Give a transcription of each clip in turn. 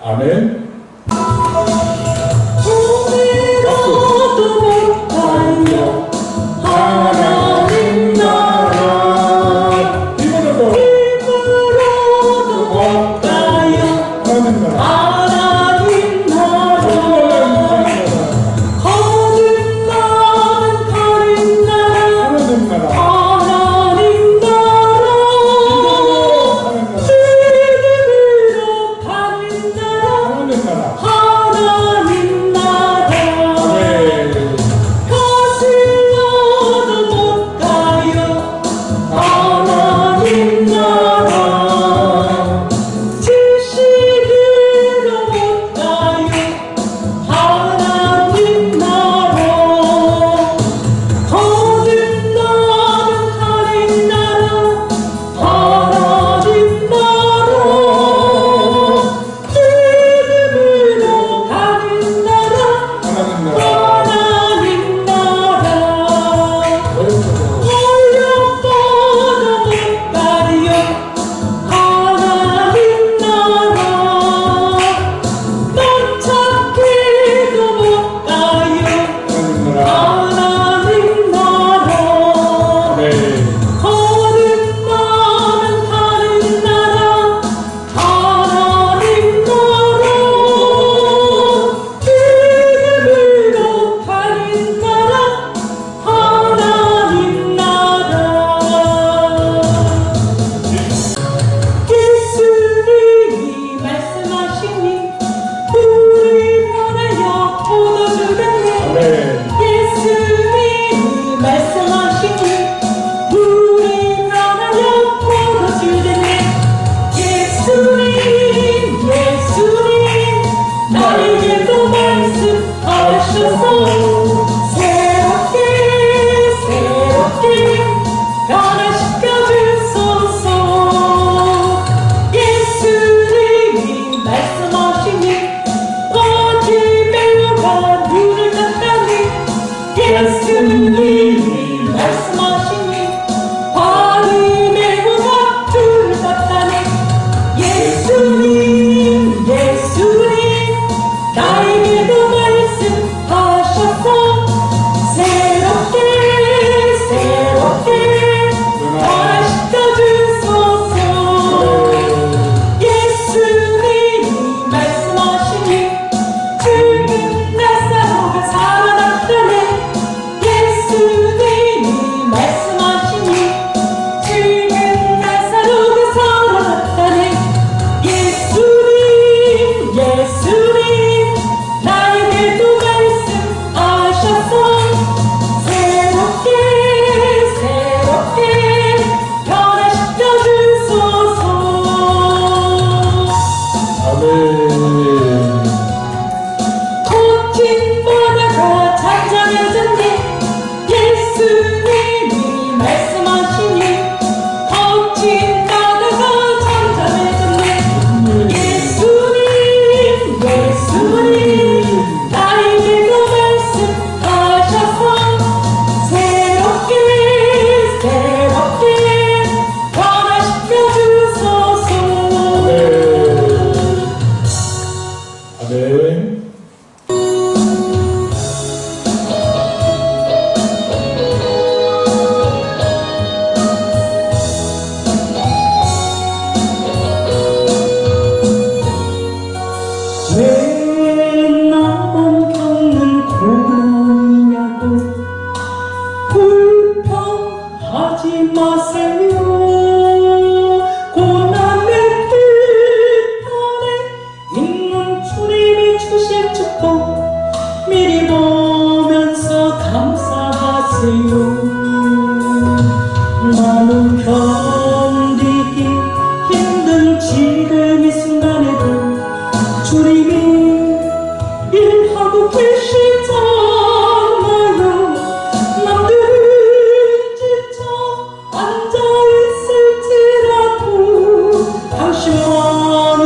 아멘. 하나님 나라 힘으로도 못 가요. 하나님 나라 하나님 나라 거듭나는 가는 나라 하나님 나라 하나님 나라 주님으로 가는 나라 하나님 나라 하나님 나라 네. 거슬러도 못 가요. 하나님 나라 지식으로 못 가요. 하나님 나라 거듭나는 하나님 나라 하나님 나라 주님으로 가는 나라 하나님 나라 하나님 나라 어렵다도 못 가요. 하나님 나라 넌 찾기도 못 가요. 하나님 나라 하나님 나라 네. 거듭나는 하나님 나라 하나님 나라 주님으로 가는 나라 하나님 나라 예수님이 말씀하시니 우리 편하여 얻어주겠네. 아멘. 예수님이 말씀하시니 우리 편하여 얻어주겠네. 예수님 예수님 나에게도 말씀하셔서 새롭게 변화시켜 주소서. 예수님이 말씀하시니 어디 배우가 눈을 떴다니. 예수님이 말씀하시니 발이 메고가 줄을 떴다니. 예수님 나에게도 말씀하셔서 새롭게 변화시켜 주소서. 예수님이 말씀하시니 죽은 나사로가 살아났다네. 예수님이 말씀하시니 죽은 나사로가 살아났다네. 예수님 나에게도 말씀하셔서 새롭게 변화시켜 주소서. 아멘. 거친 바다가 잠잠해졌네. 예수님이 말씀하시니 거친 바다가 잠잠해졌네. 예수님 나에게도 말씀하셔서 새롭게 변화시켜 주소서. 아멘. 왜 나만 겪는 고난이냐고 불평하지 마세요. 고난의 끝편에 있는 주님이 주실 축복 미리 보면서 감사하세요. 나는 견디기 힘든 지금 이 순간에도 주님이 일하고 계시잖아요. 남들은 지쳐 앉아있을지라도 당신만은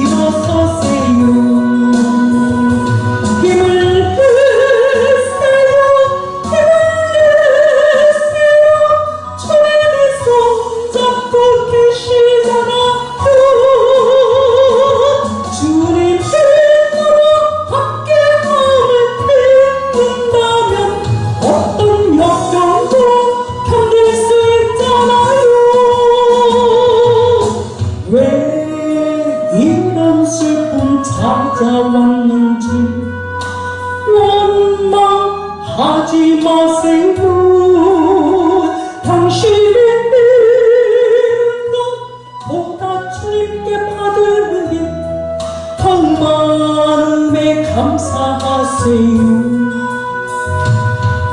일어서세요. 힘을 드세요. 주님이 손잡고 계시잖아요. 주님 찾아왔는지 원망하지 마세요. 당신의 것보다 주님께 받은 일 더 마음에 감사하세요.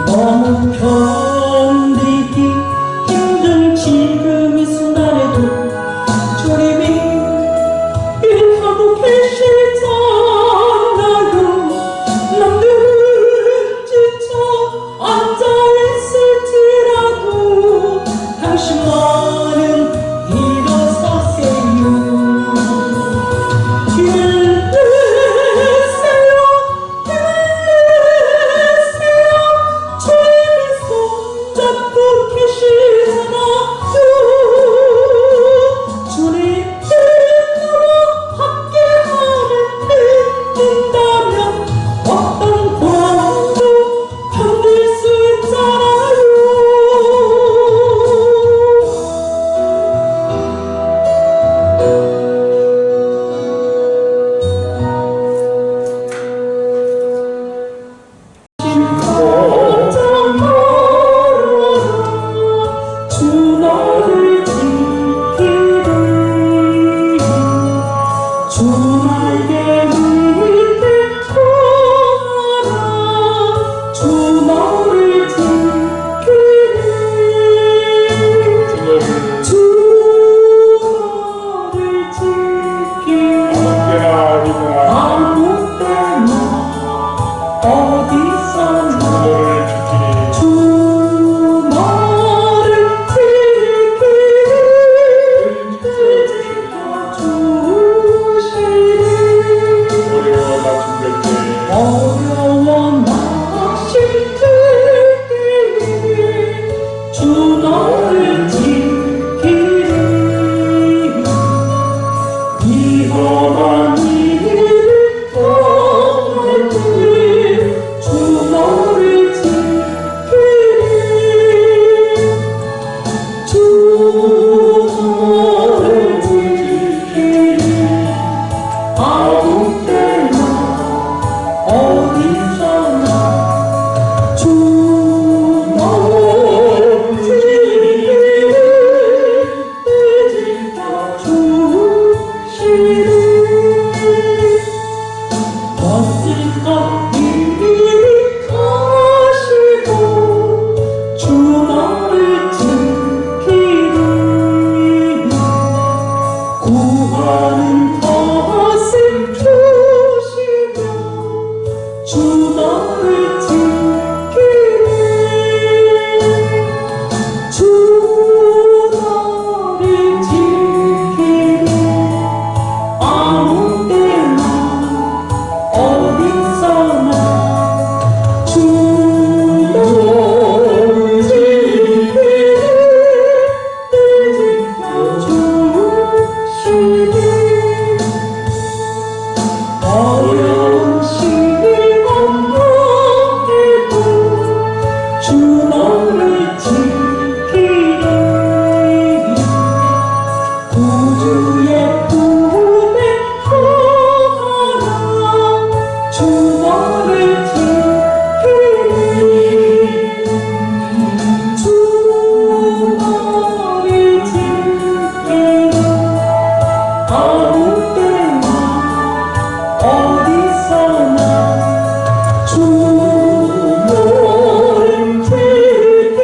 너무 견디기 힘든 지금 이 순간에도 주님이 일하고 계시잖아요. 남들은 지쳐 앉아있을지라도 당신만은 일어서세요. 힘내세요, 힘내세요. 주님이 손잡고 계시잖아요. 주님께로 함께함을 믿는다면 어떤 고난도 견딜 수 있잖아요. 주 너를 지키리. 주 나에게 믿을 거라. 주 너를 지키리. 주 너를 지키리. 아무 때나 어디서나 주 너를 지켜주시리. 어려워 나실 때에 주 너를 지키리. 위험한 일을 떠날 때에 주 너를 지키리. 주 너를 지키리. 아무 때나 어디서나 주 너를 지키리. 지켜주시리. 멋진 것 이리 가시고 주 너를 지키리. 구하는 것을 주시며 주 너를 지키리. 주 너를 지키리. 아무 때나 어디서나 주 너를 지키리. 지켜주시리. 어려운 시기 건너에도 주 너를 지키리. 구주의 품에 거하라. 주 너를 지키리. 주 너를 지키리. 아무 때나 어디서나 주 너를 지키리.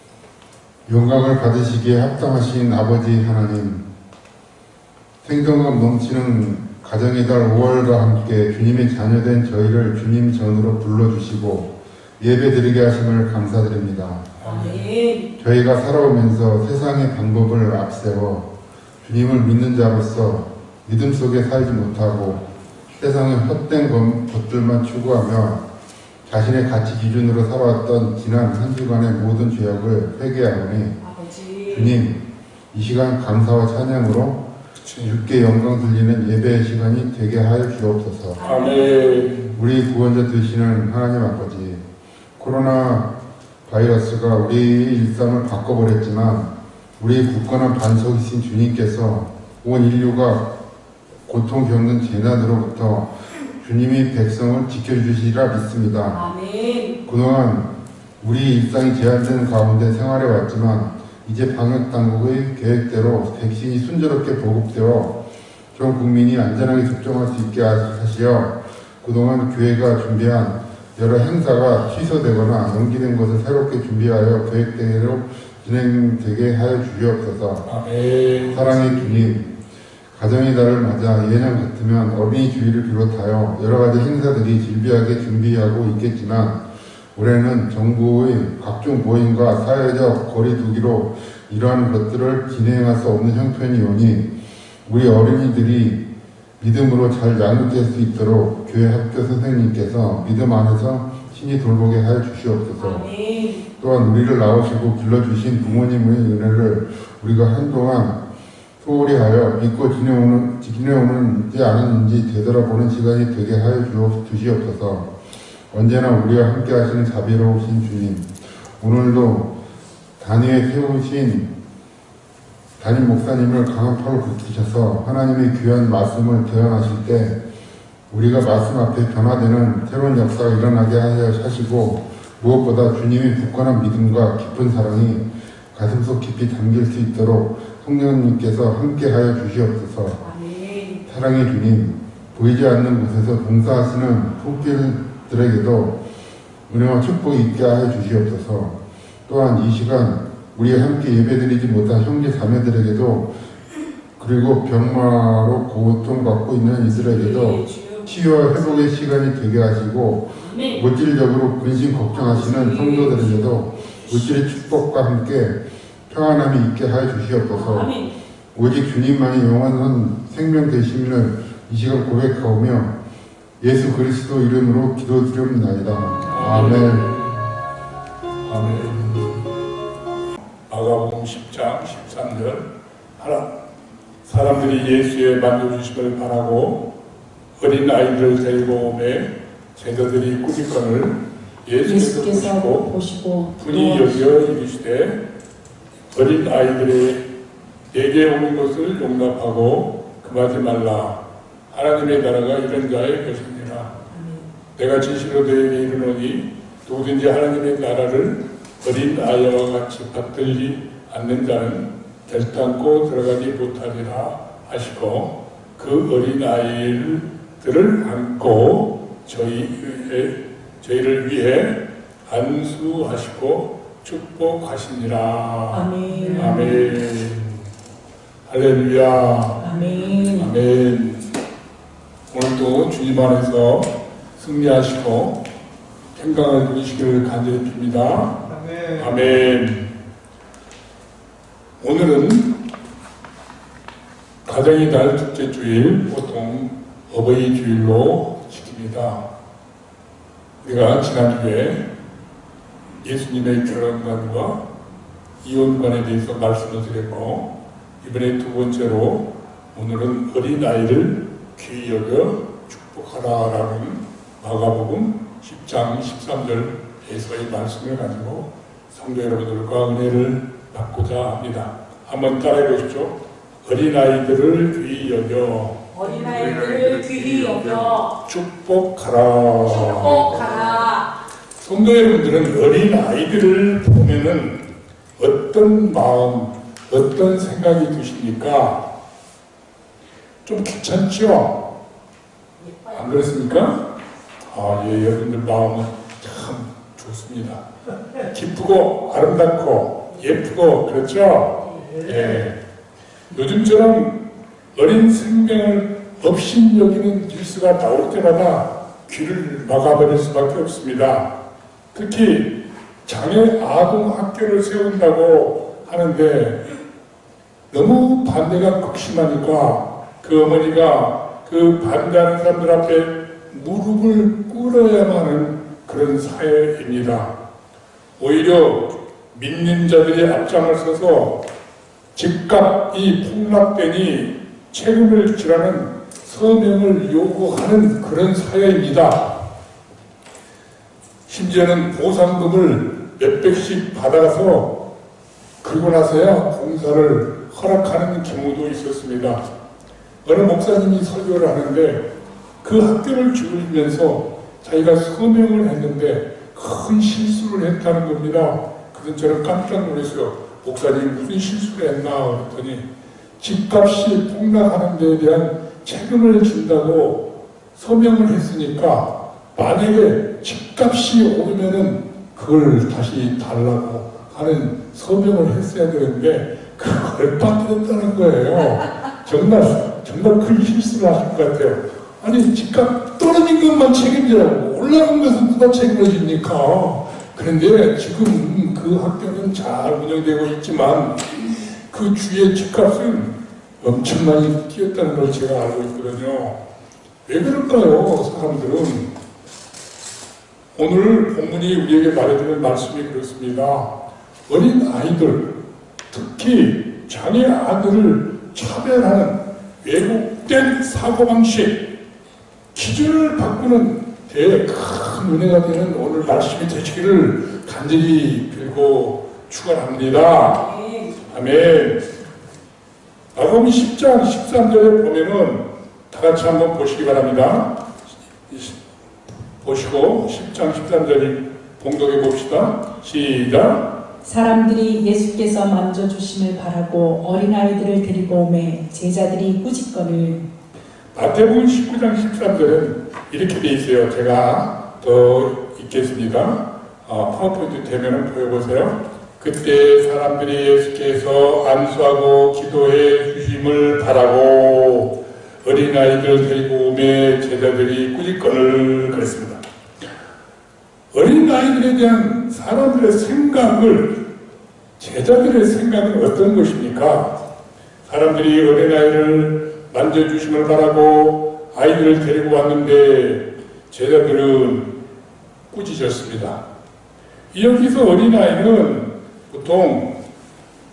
지켜주시리. 영광을 받으시기에 합당하신 아버지 하나님, 생동감 넘치는 가정의 달 5월과 함께 주님의 자녀된 저희를 주님 전으로 불러주시고 예배드리게 하심을 감사드립니다. 저희가 살아오면서 세상의 방법을 앞세워 주님을 믿는 자로서 믿음 속에 살지 못하고 세상의 헛된 것들만 추구하며 자신의 가치 기준으로 살아왔던 지난 한 주간의 모든 죄악을 회개하오니 주님, 이 시간 감사와 찬양으로 주께 영광 돌리는 예배의 시간이 되게 하여 주옵소서. 아멘. 우리 구원자 되시는 하나님 아버지, 코로나 바이러스가 우리 일상을 바꿔버렸지만 우리 굳건한 반석이신 주님께서 온 인류가 고통 겪는 재난으로부터 주님이 백성을 지켜주시리라 믿습니다. 아멘. 그동안 우리 일상이 제한되는 가운데 생활해 왔지만 이제 방역당국의 계획대로 백신이 순조롭게 보급되어 전 국민이 안전하게 접종할 수 있게 하시어 그동안 교회가 준비한 여러 행사가 취소되거나 연기된 것을 새롭게 준비하여 계획대로 진행되게 하여 주시옵소서. 아멘. 사랑의 주님, 가정의 달을 맞아 예년 같으면 어린이 주일을 비롯하여 여러 가지 행사들이 질비하게 준비하고 있겠지만 올해는 정부의 각종 모임과 사회적 거리 두기로 이러한 것들을 진행할 수 없는 형편이오니 우리 어린이들이 믿음으로 잘 양육될 수 있도록 교회 학교 선생님께서 믿음 안에서 신이 돌보게 하여 주시옵소서. 아멘. 또한 우리를 낳으시고 길러주신 부모님의 은혜를 우리가 한동안 소홀히 하여 믿고 지내오는지 않았는지 되돌아보는 시간이 되게 하여 주시옵소서. 언제나 우리와 함께 하시는 자비로우신 주님, 오늘도 단위에 세우신 담임 목사님을 강한 팔로 붙이셔서 하나님의 귀한 말씀을 대언하실 때 우리가 말씀 앞에 변화되는 새로운 역사가 일어나게 하시고 무엇보다 주님의 굳건한 믿음과 깊은 사랑이 가슴속 깊이 담길 수 있도록 성령님께서 함께하여 주시옵소서. 아멘. 사랑의 주님, 보이지 않는 곳에서 봉사하시는 손길들에게도 은혜와 축복이 있게 하여 주시옵소서. 또한 이 시간 우리 함께 예배드리지 못한 형제 자매들에게도 그리고 병마로 고통받고 있는 이들에게도 치유와 회복의 시간이 되게 하시고 물질적으로 근심 걱정하시는 성도들에게도 물질의 축복과 함께 평안함이 있게 하여 주시옵소서. 오직 주님만이 영원한 생명 되심을 이 시간 고백하오며 예수 그리스도 이름으로 기도드립나이다. 아멘. 아멘. 마가복음 10장 13절 사람들이 예수의 만져주심을 바라고 어린 아이들을 데리고 오매 제자들이 꾸짖건을 예수께서 보시고 분이 여겨 이르시되 어린 아이들의 내게 오는 것을 용납하고 금하지 말라. 하나님의 나라가 이런 자의 것이니라. 내가 진실로 너에게 이르노니 누구든지 하나님의 나라를 어린 아이와 같이 받들지 않는 자는 결단코 들어가지 못하리라 하시고 그 어린 아이들을 안고 저희를 위해 안수하시고 축복하시니라. 아멘. 아멘. 할렐루야. 아멘. 아멘. 오늘도 주님 안에서 승리하시고 평강을 누리시기를 간절히 빕니다. 아멘. 아멘. 오늘은 가정의 달 둘째 주일, 보통 어버이 주일로 지킵니다. 우리가 지난주에 예수님의 결혼관과 이혼관에 대해서 말씀을 드렸고, 이번에 두 번째로 오늘은 어린아이를 귀히 여겨 축복하라라는 마가복음 10장 13절에서의 말씀을 가지고 성도 여러분들과 은혜를 받고자 합니다. 한번 따라해 보십시오. 어린아이들을 귀히 여겨 어린아이들을 귀히 여겨 축복하라. 축복하라. 성도 여러분들은 어린아이들을 보면은 어떤 마음, 어떤 생각이 드십니까? 좀 귀찮죠? 안 그렇습니까? 예, 여러분들 마음은 참 좋습니다. 기쁘고 아름답고 예쁘고 그렇죠? 예. 요즘처럼 어린 생명을 업신여기는 뉴스가 나올 때마다 귀를 막아버릴 수밖에 없습니다. 특히 장애 아동 학교를 세운다고 하는데 너무 반대가 극심하니까 그 어머니가 그 반대하는 사람들 앞에 무릎을 꿇어야만 하는 그런 사회입니다. 오히려 믿는 자들이 앞장을 서서 집값이 폭락되니 책임을 지라는 서명을 요구하는 그런 사회입니다. 심지어는 보상금을 몇백씩 받아서 그리고 나서야 봉사를 허락하는 경우도 있었습니다. 어느 목사님이 설교를 하는데 그 학교를 죽이면서 자기가 서명을 했는데 큰 실수를 했다는 겁니다. 그래서 저는 깜짝 놀랐어요. 목사님 무슨 실수를 했나 그랬더니 집값이 폭락하는 데에 대한 책임을 진다고 서명을 했으니까 만약에 집값이 오르면은 그걸 다시 달라고 하는 서명을 했어야 되는데 그걸 빠뜨렸다는 거예요. 정말 큰 실수를 하신 것 같아요. 아니 집값 떨어진 것만 책임지라고 올라간 것은 누가 책임을 집니까? 그런데 지금 그 학교는 잘 운영되고 있지만 그 주위의 집값은 엄청나게 뛰었다는 걸 제가 알고 있거든요. 왜 그럴까요? 사람들은 오늘 본문이 우리에게 말해주는 말씀이 그렇습니다. 어린 아이들, 특히 자기 아들을 차별하는 왜곡된 사고방식, 기준을 바꾸는 큰 은혜가 되는 오늘 말씀이 되시기를 간절히 빌고 축원합니다. 아멘. 마가복음 10장 13절에 보면은 다 같이 한번 보시기 바랍니다. 보시고 10장 13절을 봉독해 봅시다. 시작. 사람들이 예수께서 만져주심을 바라고 어린아이들을 데리고 오매 제자들이 꾸짖거늘. 마태복음 19장 13절은 이렇게 돼 있어요. 제가 더 읽겠습니다. 파워포인트 되면 보여보세요. 그때 사람들이 예수께서 안수하고 기도해 주심을 바라고 어린아이들 데리고 오매 제자들이 꾸짖거늘 그랬습니다. 어린아이들에 대한 사람들의 생각을, 제자들의 생각은 어떤 것입니까? 사람들이 어린아이를 만져주심을 바라고 아이들을 데리고 왔는데 제자들은 꾸짖었습니다. 여기서 어린아이는 보통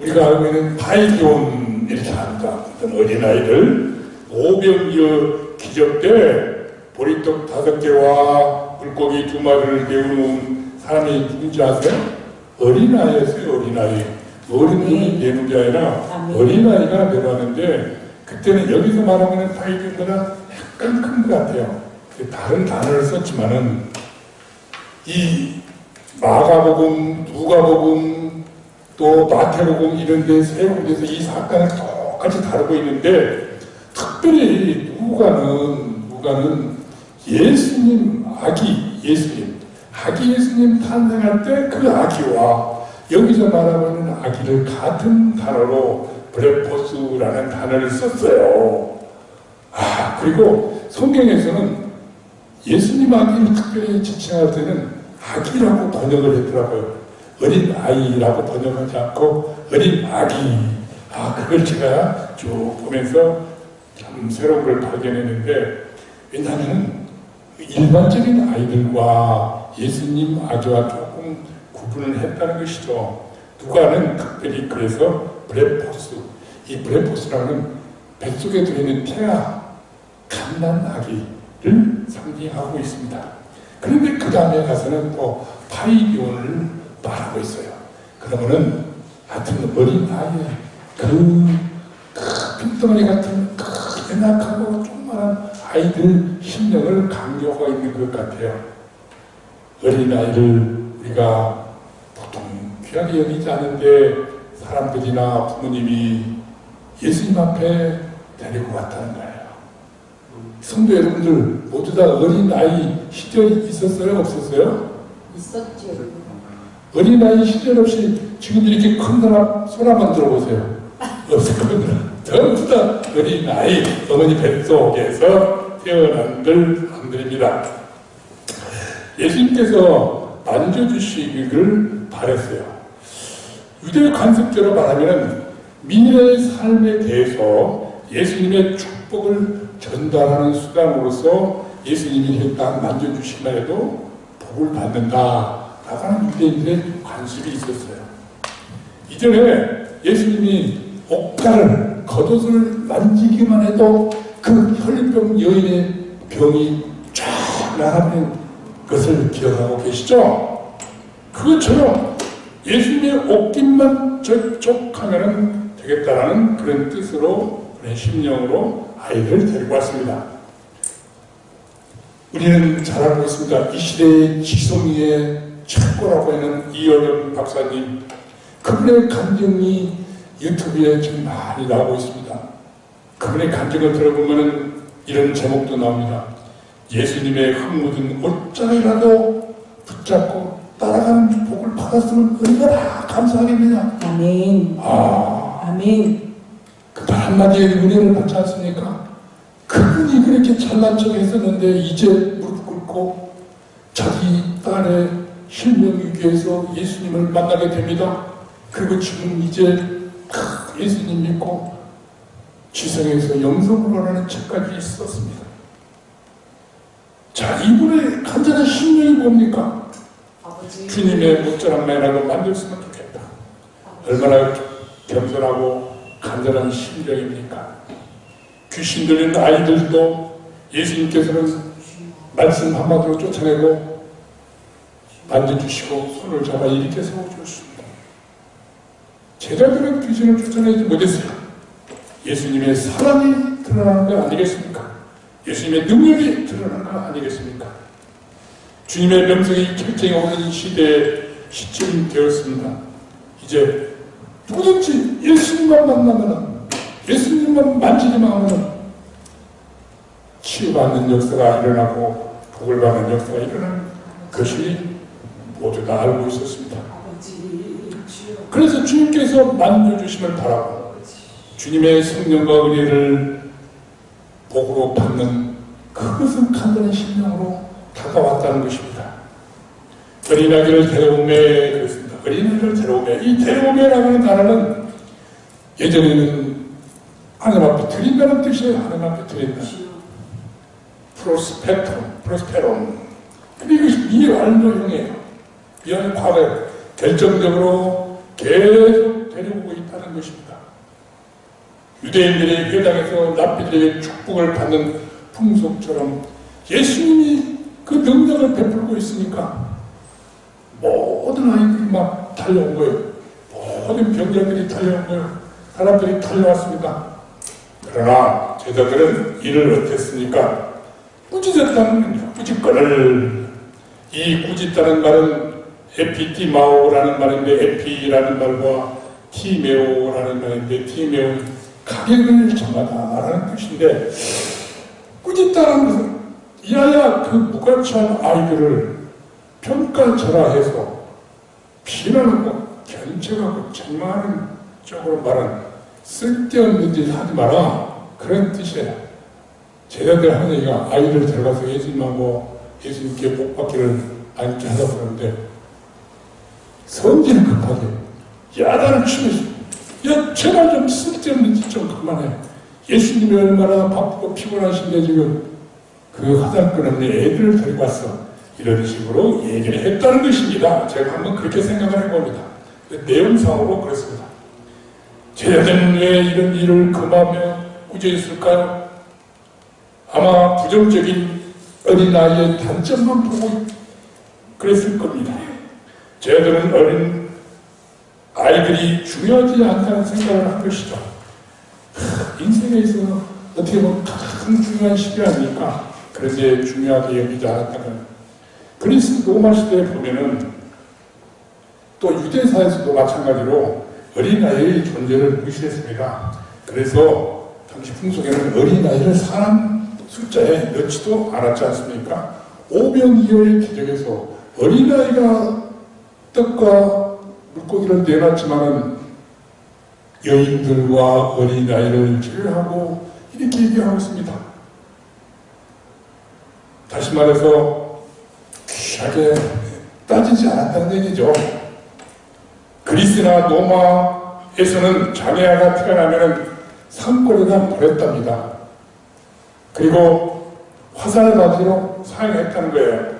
우리가 알고 있는 바이기온 이렇게 합니다. 어떤 어린아이들 오병이어 기적 때 보리떡 5개와 물고기 2마리를 내어놓은 사람이 누군지 아세요? 어린아이였어요. 어린아이. 어른들이 내는 게 아니라 어린아이가 내려왔는데 그때는 여기서 말하는 바이기온보다 약간 큰 것 같아요. 다른 단어를 썼지만은 이 마가복음, 누가복음, 또 마태복음 이런 데 세 군데서 이 사건을 똑같이 다루고 있는데 특별히 누가는 예수님 아기 예수님 탄생할 때 그 아기와 여기서 말하고 있는 아기를 같은 단어로 브레포스라는 단어를 썼어요. 그리고 성경에서는 예수님 아기를 특별히 지칭할 때는 아기라고 번역을 했더라고요. 어린 아이라고 번역하지 않고 어린 아기. 그걸 제가 쭉 보면서 참 새로운 걸 발견했는데, 왜냐하면 일반적인 아이들과 예수님 아기와 조금 구분을 했다는 것이죠. 누가는 특별히 그래서 브레포스, 이 브레포스라는 뱃속에 들어있는 태아, 갓난 아기를 상징하고 있습니다. 그런데 그 다음에 가서는 또 파이비온을 말하고 있어요. 그러면은 하여튼 어린 아이의 그 pin덩어리 같은 연약하고 조그마한 아이들 심령을 강조하고 있는 것 같아요. 어린아이를 우리가 보통 귀하게 여기지 않은데 사람들이나 부모님이 예수님 앞에 데리고 왔다는 거예요. 성도 여러분들 모두 다 어린아이 시절이 있었어요? 없었어요? 있었죠. 어린아이 시절 없이 지금 이렇게 큰 사람 손 한번 들어보세요. 없었거든요. 전부 다 어린아이, 어머니 뱃속에서 태어난 사람들입니다. 예수님께서 만져주시기를 바랬어요. 유대 관습대로 말하면 민의 삶에 대해서 예수님의 축복을 전달하는 수단으로서 예수님이 딱 만져주시기만 해도 복을 받는다 라는 유대인들의 관습이 있었어요. 이전에 예수님이 옥가를 겉옷을 만지기만 해도 그 혈병 여인의 병이 쫙 나가는 것을 기억하고 계시죠? 그것처럼 예수님의 옷깃만 접촉하면 되겠다라는 그런 뜻으로, 그런 심령으로 아이를 데리고 왔습니다. 우리는 잘 알고 있습니다. 이 시대의 지성의 최고라고 하는 이어령 박사님, 그분의 간증이 유튜브에 지금 많이 나오고 있습니다. 그분의 간증을 들어보면 이런 제목도 나옵니다. 예수님의 흙 묻은 옷장이라도 붙잡고 따라가는 복을 받았으면 얼마나 감사하겠느냐. 아멘. 아멘. 그 말 한마디에 은혜를 받지 않습니까? 그분이 그렇게 잘난 척 했었는데 이제 무릎 꿇고 자기 딸의 실명이기에서 예수님을 만나게 됩니다. 그리고 지금 이제 예수님 믿고 지성에서 영성으로 하는 책까지 썼습니다. 자, 이분의 간절한 심령이 뭡니까? 아버지. 주님의 목자랑매라고 만들었으면 좋겠다. 얼마나 겸손하고 간절한 심령입니까? 귀신 들린 아이들도 예수님께서는 말씀 한마디로 쫓아내고 만져주시고 손을 잡아 이렇게 세워주셨습니다. 제자들은 귀신을 쫓아내지 못했어요. 예수님의 사랑이 드러나는 거 아니겠습니까? 예수님의 능력이 드러나는 거 아니겠습니까? 주님의 명성이 결정이 오는 시대에 시점이 되었습니다. 이제 누구든지 예수님만 만나면, 예수님만 만지기만 하면 치유받는 역사가 일어나고 복을 받는 역사가 일어나는 것이 모두 다 알고 있었습니다. 그래서 주님께서 만져주심을 바라고 주님의 성령과 은혜를 복으로 받는 그것은 간단한 심령으로 다가왔다는 것입니다. 어린아기를 데려오매 그랬습니다. 어린아기를 데려오매. 이 데려오매라고 하는 단어는 예전에는 하나님 앞에 드린다는 뜻이에요. 하나님 앞에 드린다. 프로스페론. 근데 이것이 미완료형이에요. 미완 과거에 결정적으로 계속 데려오고 있다는 것입니다. 유대인들의 회당에서 납비들에게 축복을 받는 풍속처럼 예수님이 그 능력을 베풀고 있으니까 모든 아이들이 막 달려온 거예요. 모든 병자들이 달려온 거예요. 사람들이 달려왔습니다. 그러나 제자들은 이를 어땠습니까? 꾸짖었다는 꾸짖거늘. 이 꾸짖다는 말은 에피티마오라는 말인데, 에피라는 말과 티메오라는 말인데, 티메오는 가격을 정하다라는 뜻인데, 꾸짖다는 것은 이하야 그 무가치한 아이들을 평가절하해서 비난하고 견책하고 책망하는 쪽으로 말하는 쓸데없는 짓 하지 마라, 그런 뜻이에요. 제자들 하는 얘기가 아이를 데려가서 예수님하고 예수님께 복 받기를 앉게 하다 보는데 성질은 급하게 야단을 치면서, 야 제발 좀 쓸데없는 짓 좀 그만해. 예수님이 얼마나 바쁘고 피곤하신데 지금 그 하달권 없는 애들을 데리고 왔어. 이런 식으로 얘기를 했다는 것입니다. 제가 한번 그렇게 생각을 해봅니다. 내용상으로 그렇습니다. 제자들은 왜 이런 일을 금하며 꾸짖었을까요? 아마 부정적인 어린아이의 단점만 보고 그랬을 겁니다. 제자들은 어린 아이들이 중요하지 않다는 생각을 한 것이죠. 인생에 있어서 어떻게 보면 가장 중요한 시기 아닙니까? 그런데 중요하게 여기지 않았다는. 그리스 로마 시대에 보면은 또 유대사에서도 마찬가지로 어린아이의 존재를 무시했습니다. 그래서 당시 풍속에는 어린아이를 사람 숫자에 넣지도 않았지 않습니까? 오병이어의 기적에서 어린아이가 떡과 물고기를 내놨지만은 여인들과 어린아이를 제외하고 이렇게 얘기하고 있습니다. 다시 말해서 귀하게 따지지 않았다는 얘기죠. 그리스나 로마에서는 장애아가 태어나면 산골에다 버렸답니다. 그리고 화살바지로 사용했다는 거예요.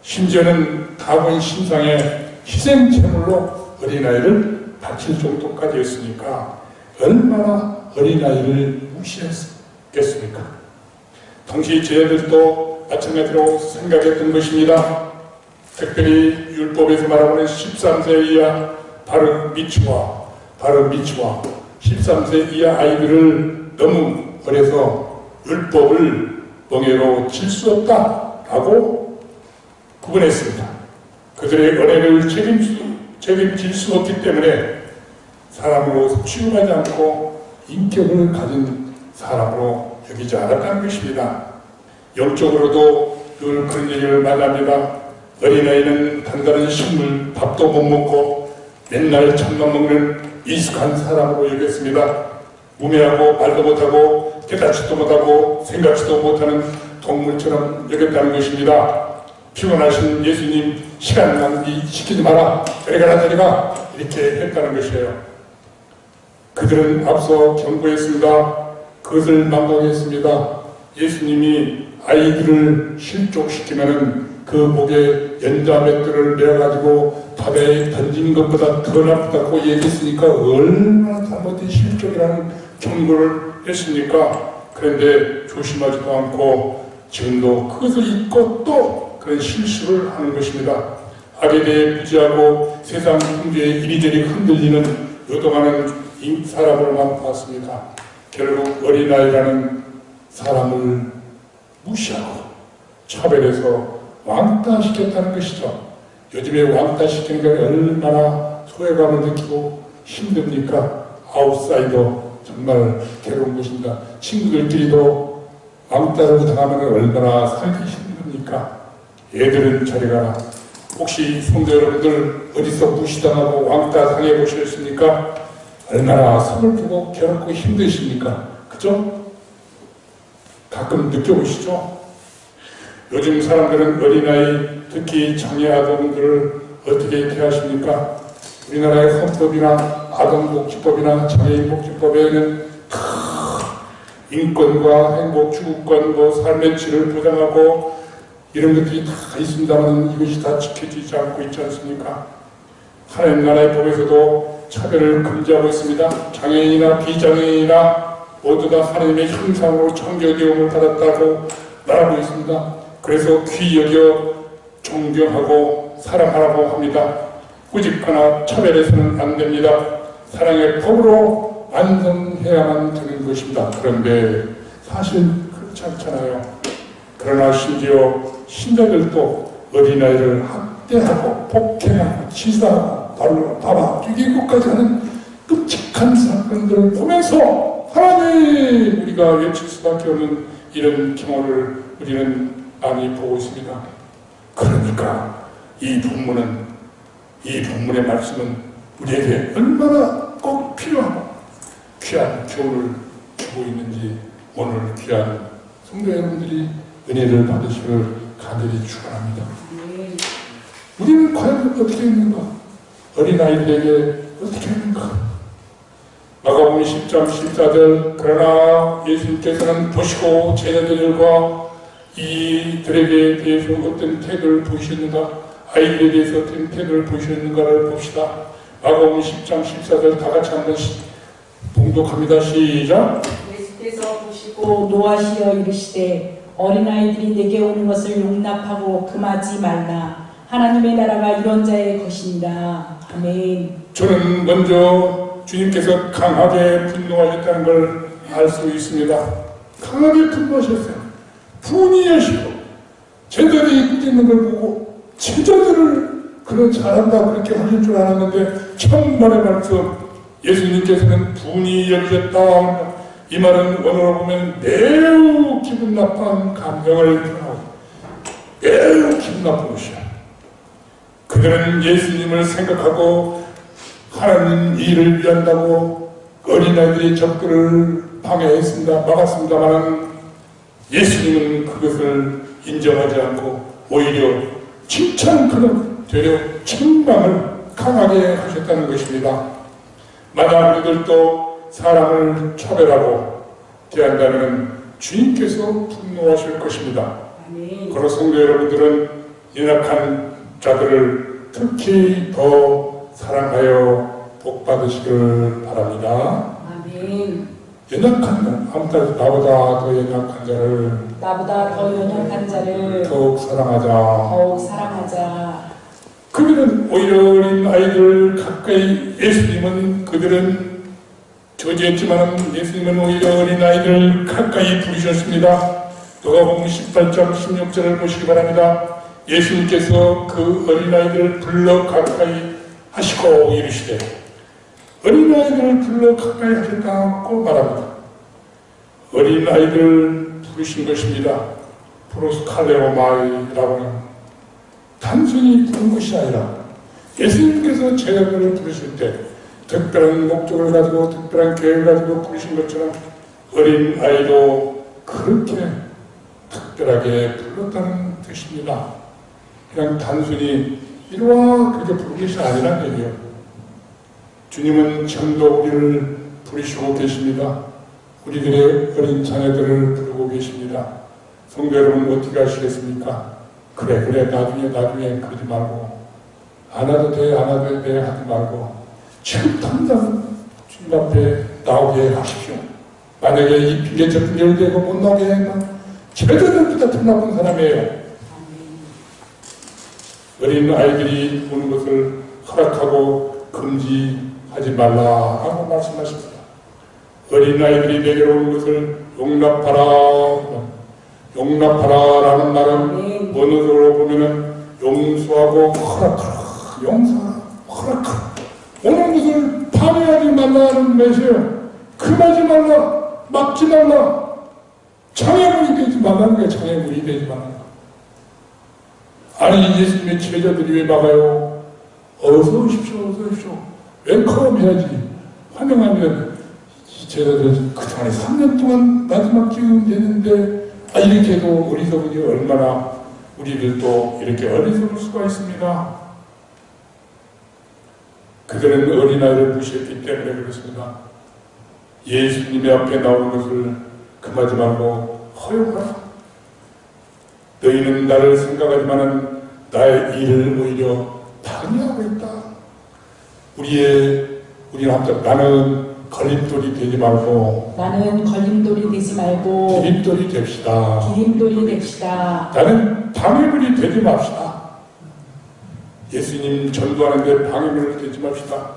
심지어는 다본 신상에 희생제물로 어린아이를 바칠 정도까지 했으니까 얼마나 어린아이를 무시했겠습니까? 당시 제자들도 마찬가지로 생각했던 것입니다. 특별히 율법에서 말하는 13세 이하 바르 미츠와 13세 이하 아이들을 너무 어려서 율법을 멍에로 칠 수 없다라고 구분했습니다. 그들의 은혜를 책임질 수 없기 때문에 사람으로 취급하지 않고 인격을 가진 사람으로 여기지 않았다는 것입니다. 영적으로도 늘 그런 얘기를 말합니다. 어린아이는 단단한 식물, 밥도 못 먹고 맨날 잠만 먹는 미숙한 사람으로 여겼습니다. 무매하고 말도 못하고 깨닫지도 못하고 생각지도 못하는 동물처럼 여겼다는 것입니다. 피곤하신 예수님 시간 낭비 시키지 마라, 저리 가라 저리 가, 이렇게 했다는 것이에요. 그들은 앞서 경고했습니다. 그것을 망각했습니다. 예수님이 아이들을 실족시키면은 그 목에 연자맷돌을 매어가지고 바다에 던지는 것보다 더 나쁘다고 얘기했으니까 얼마나 잘못된 실족이라는 경고를 했습니까? 그런데 조심하지도 않고 지금도 그것을 잊고 또 그런 실수를 하는 것입니다. 악에 대해 무지하고 세상 풍조에 이리저리 흔들리는 요동하는 사람을만 봤습니다. 결국 어린아이라는 사람을 무시하고 차별해서 왕따시켰다는 것이죠. 요즘에 왕따시키는 게 얼마나 소외감을 느끼고 힘듭니까? 아웃사이더, 정말 괴로운 것입니다. 친구들끼리도 왕따를 당하면 얼마나 살기 힘듭니까? 애들은 저리 가라. 혹시 성도 여러분들 어디서 무시당하고 왕따 당해보셨습니까? 얼마나 서글프고 괴롭고 힘드십니까? 그죠? 가끔 느껴보시죠? 요즘 사람들은 어린아이, 특히 장애 아동들을 어떻게 대하십니까? 우리나라의 헌법이나 아동복지법이나 장애인복지법에는 인권과 행복, 주권, 삶의 질을 보장하고 이런 것들이 다 있습니다만 이것이 다 지켜지지 않고 있지 않습니까? 하나님 나라의 법에서도 차별을 금지하고 있습니다. 장애인이나 비장애인이나 모두 다 하나님의 형상으로 창조되음을 받았다고 말하고 있습니다. 그래서 귀 여겨 존경하고 사랑하라고 합니다. 꾸짖거나 차별해서는 안 됩니다. 사랑의 법으로 완성해야만 되는 것입니다. 그런데 사실 그렇지 않잖아요. 그러나 심지어 신자들도 어린아이를 학대하고 폭행하고 치사하고 발로 잡아 죽이고까지 하는 끔찍한 사건들을 보면서 하나님, 우리가 외칠 수밖에 없는 이런 경우를 우리는 많이 보고 있습니다. 그러니까 이 본문의 말씀은 우리에게 얼마나 꼭 필요하고 귀한 교훈을 주고 있는지 오늘 귀한 성도 여러분들이 은혜를 받으시길 간절히 축원합니다. 우리는 과연 어떻게 했는가? 어린아이들에게 어떻게 했는가? 마가복음 10장 14절, 그러나 예수님께서는 보시고 제자들과 이들에게 대해서 어떤 태도를 보이셨는가, 아이들에 대해서 어떤 태도를 보이셨는가를 봅시다. 마가복음 10장 14절 다 같이 한번 봉독합니다. 시작. 예수께서 보시고 노하시어 이르시되 어린아이들이 내게 오는 것을 용납하고 금하지 말라. 하나님의 나라가 이런 자의 것입니다. 아멘. 저는 먼저 주님께서 강하게 분노하셨다는 걸 알 수 있습니다. 강하게 분노하셨어요. 분이하시고 제자들이 꾸짖는 걸 보고 제자들을 그런 잘한다 그렇게 하실 줄 알았는데 천만의 말씀, 예수님께서는 분이 여기셨다. 이 말은 원어로 보면 매우 기분 나쁜 감정을 표현하고 매우 기분 나쁜 것이야. 그들은 예수님을 생각하고 하나님 일을 위한다고 어린아이들의 접근을 방해했습니다. 막았습니다만 예수님은 그것을 인정하지 않고 오히려 칭찬하는 되려 책망을 강하게 하셨다는 것입니다. 만약 그들도 사람을 차별하고 대한다면 주님께서 분노하실 것입니다. 그러 성도 여러분들은 연약한 자들을 특히 더 사랑하여 복 받으시길 바랍니다. 아멘. 아멘. 연약한 자, 아무튼 나보다 더 연약한 자를 나보다 더 연약한 자를 더욱 사랑하자. 더욱 사랑하자. 그들은 오히려 어린 아이들 가까이, 예수님은 그들은 저지했지만 예수님은 오히려 어린 아이들 가까이 부르셨습니다. 누가복음 18장 16절을 보시기 바랍니다. 예수님께서 그 어린 아이들을 불러 가까이 하시고 이르시되, 어린 아이들을 불러 가까이 하셨다고 말합니다. 어린 아이들을 부르신 것입니다. 프로스칼레오마이라고 하는, 단순히 부른 것이 아니라 예수님께서 제자들을 부르실 때 특별한 목적을 가지고 특별한 계획을 가지고 부르신 것처럼 어린 아이도 그렇게 특별하게 불렀다는 뜻입니다. 그냥 단순히 이리와 그렇게 부른 것이 아니라는 얘기예요. 주님은 지금도 우리를 부르시고 계십니다. 우리들의 어린 자녀들을 부르고 계십니다. 성도 여러분, 어떻게 하시겠습니까? 그래 나중에 그러지 말고, 안 와도 돼 하지 말고 지금 당장 주님 앞에 나오게 하십시오. 만약에 이 핑계 저 핑계를 대고 못 나오게 하면 제자들보다 더 나쁜 사람이에요. 어린 아이들이 오는 것을 허락하고 금지하지 말라 하고 말씀하십니다. 어린 아이들이 내게로 오는 것을 용납하라라는 말은 원어적으로 보면은 용서하고 허락하라, 용서하라, 허락하라. 오는 것을 방해하지 말라는 것이에요. 금하지 말라, 막지 말라, 장애물이 되지 말라는 거예요. 장애물이 되지 말라는 거. 아니, 예수님의 제자들이 왜 막아요? 어서 오십시오. 웰컴 해야지. 환영하면 이 제자들 그동안에 3년 동안 마지막 지금 되는데 이렇게 해도 어리석은이 얼마나 우리들도 이렇게 어리석을 수가 있습니다. 그들은 어린아이를 무시했기 때문에 그렇습니다. 예수님의 앞에 나오는 것을 금하지 말고 허용하라. 너희는 나를 생각하지만은 나의 일을 오히려 방해하고 있다. 우리는 합작 나는 걸림돌이 되지 말고 디딤돌이 됩시다. 나는 방해물이 되지 맙시다. 예수님 전도하는데 방해물이 되지 맙시다.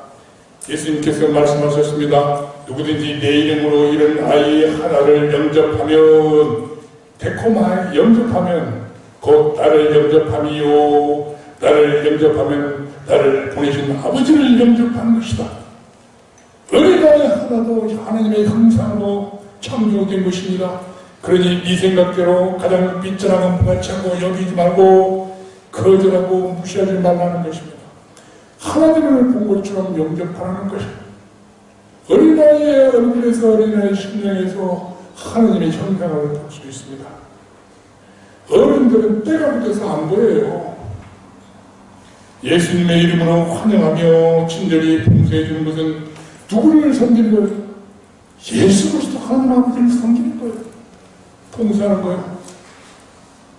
예수님께서 말씀하셨습니다. 누구든지 내 이름으로 이런 아이 하나를 영접하면, 데코마에 영접하면 곧 나를 영접함이요, 나를 영접하면 나를 보내신 아버지를 영접하는 것이다. 어린아이 하나도 하나님의 형상으로 창조된 것입니다. 그러니 네 생각대로 가장 삐뚤한 것같이 하고 여기지 말고 거절하고 무시하지 말라는 것입니다. 하나님을 본 것처럼 영접하라는 것입니다. 어린아이의 얼굴에서, 어린아이의 심령에서 하나님의 형상을 볼 수 있습니다. 어른들은 때가 묻어서 안 보여요. 예수님의 이름으로 환영하며 친절히 봉사해 주는 것은 누구를 섬기는 거예요? 예수 그리스도 하나님 아버지를 섬기는 거예요. 봉사하는 거예요.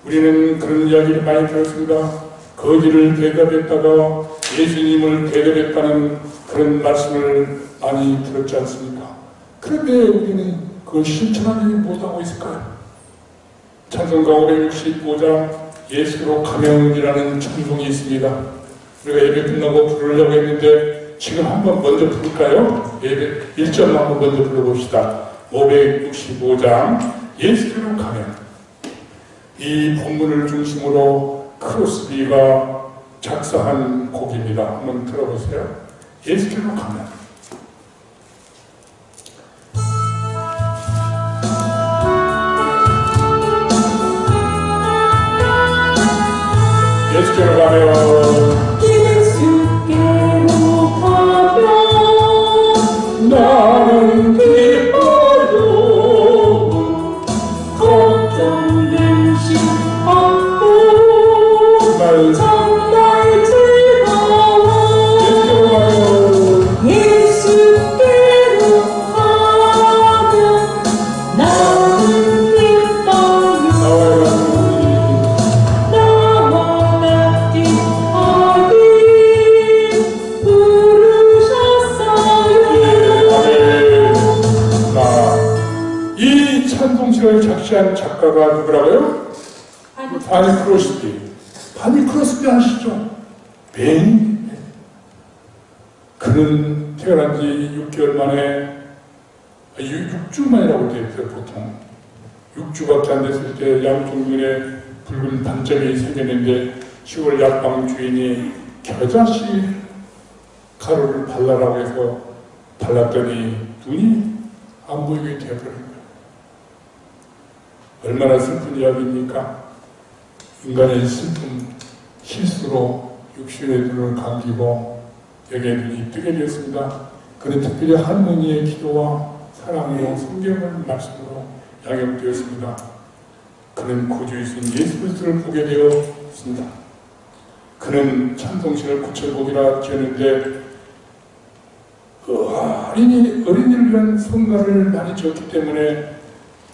우리는 그런 이야기를 많이 들었습니다. 거지를 대답했다가 예수님을 대답했다는 그런 말씀을 많이 들었지 않습니까? 그런데 우리는 그걸 실천하지 못하고 있을까요? 찬송가 565장 예수로 가명이라는 찬송이 있습니다. 우리가 예배 끝나고 부르려고 했는데 지금 한번 먼저 부를까요? 예배 1절 한번 먼저 불러봅시다. 565장 예수로 가명. 이 본문을 중심으로 크로스비가 작사한 곡입니다. 한번 들어보세요. 예수로 가명. 예수께로 가면 예수께로 가면 나는 기뻐요. 걱정 근심 없고 정말 정말 즐거워. 예수께로 가면 예수께로 가면 나는 기뻐요. 나와 같은 나와 같은 아들 터치한 작가가 누구라고요? 바니 크로스비. 바니 크로스비 아시죠? 베인. 그는 태어난 지 6개월 만에 6주 만이라고 되어 있어요, 보통. 6주밖에 안 됐을 때 양쪽 눈에 붉은 반점이 생겼는데 시골 약방 주인이 겨자씨 가루를 발라라고 해서 발랐더니 눈이 안 보이게 되어버린 거예요. 얼마나 슬픈 이야기입니까? 인간의 슬픈 실수로 육신의 눈을 감기고 영의 눈이 뜨게 되었습니다. 그는 특별히 할머니의 기도와 사랑으로 성경을 말씀으로 양육되었습니다. 그는 구주이신 예수 그리스도를 보게 되었습니다. 그는 찬송신을 9,000곡이나 지었는데 어린이를 위한 성가를 많이 지었기 때문에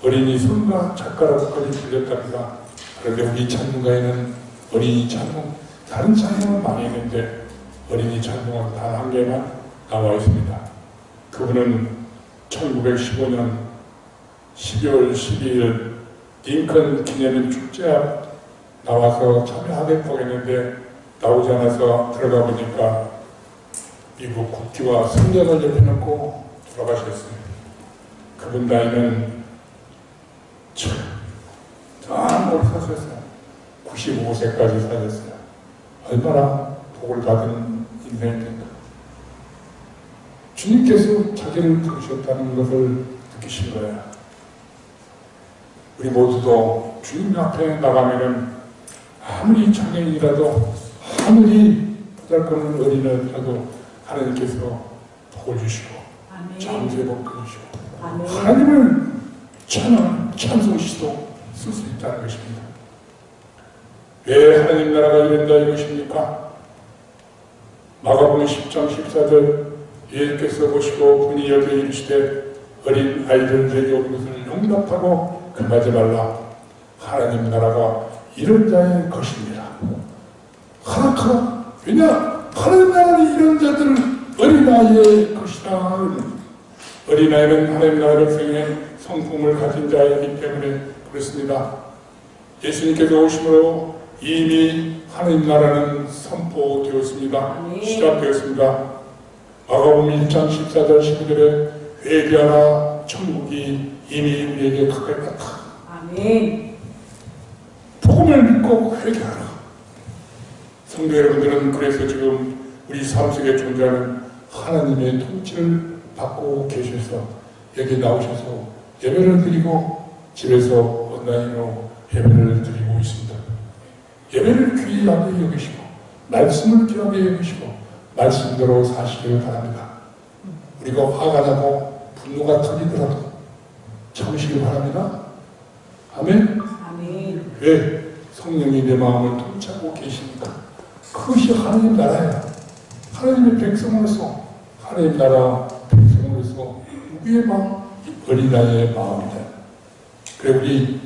어린이 성가 작가라고까지 불렸답니다. 그런데 우리 찬송가에는 어린이 찬송, 다른 찬송은 많이 있는데 어린이 찬송은 단 한 개만 나와 있습니다. 그분은 1915년 12월 12일 링컨 기념일 축제에 나와서 참여하겠다고 했는데 나오지 않아서 들어가 보니까 미국 국기와 성경을 옆에 놓고 돌아가셨어요. 그분 나이는 참 오래 사셨어요. 95세까지 사셨어요. 얼마나 복을 받은 인생입니까? 주님께서 자기를 부르셨다는 것을 느끼신 거예요. 우리 모두도 주님 앞에 나가면은 아무리 장애인이라도 아무리 보잘것없는 어린애라도 하나님께서 복을 주시고 장수의 복을 주시고 하나님을 찬송시도 쓸 수 있다는 것입니다. 왜 하나님 나라가 이른다 이것입니까? 마가복음 10장 14절 예수께서 보시고 분이 여겨 이르시되 어린 아이들 내게 오는 것을 용납하고 금하지 말라. 하나님 나라가 이런 자의 것입니다. 하락하라. 왜냐? 하나님 나라는 이런 자들 어린아이의 것이다. 어린아이는 하나님 나라 백성의 성품을 가진 자이기 때문에 그렇습니다. 예수님께서 오심으로 이미 하나님 나라는 선포되었습니다. 시작되었습니다. 마가복음 1장 14절 15절에 회개하라 천국이 이미 우리에게 가까이 왔다. 아멘. 복음을 믿고 회개하라. 성도 여러분들은 그래서 지금 우리 삶 속에 존재하는 하나님의 통치를 받고 계셔서 여기 나오셔서 예배를 드리고 집에서 온라인으로 예배를 드리고 있습니다. 예배를 귀하게 여기시고 말씀을 귀하게 여기시고 말씀대로 사시길 바랍니다. 우리가 화가 나고 분노가 터지더라도 참으시길 바랍니다. 아멘. 아멘. 왜? 성령이 내 마음을 통치하고 계시니까. 그것이 하나님 나라예요. 하나님의 백성으로서 하나님 나라 백성으로서 누구의 마음? 어린아이의 마음이다. 그래 우리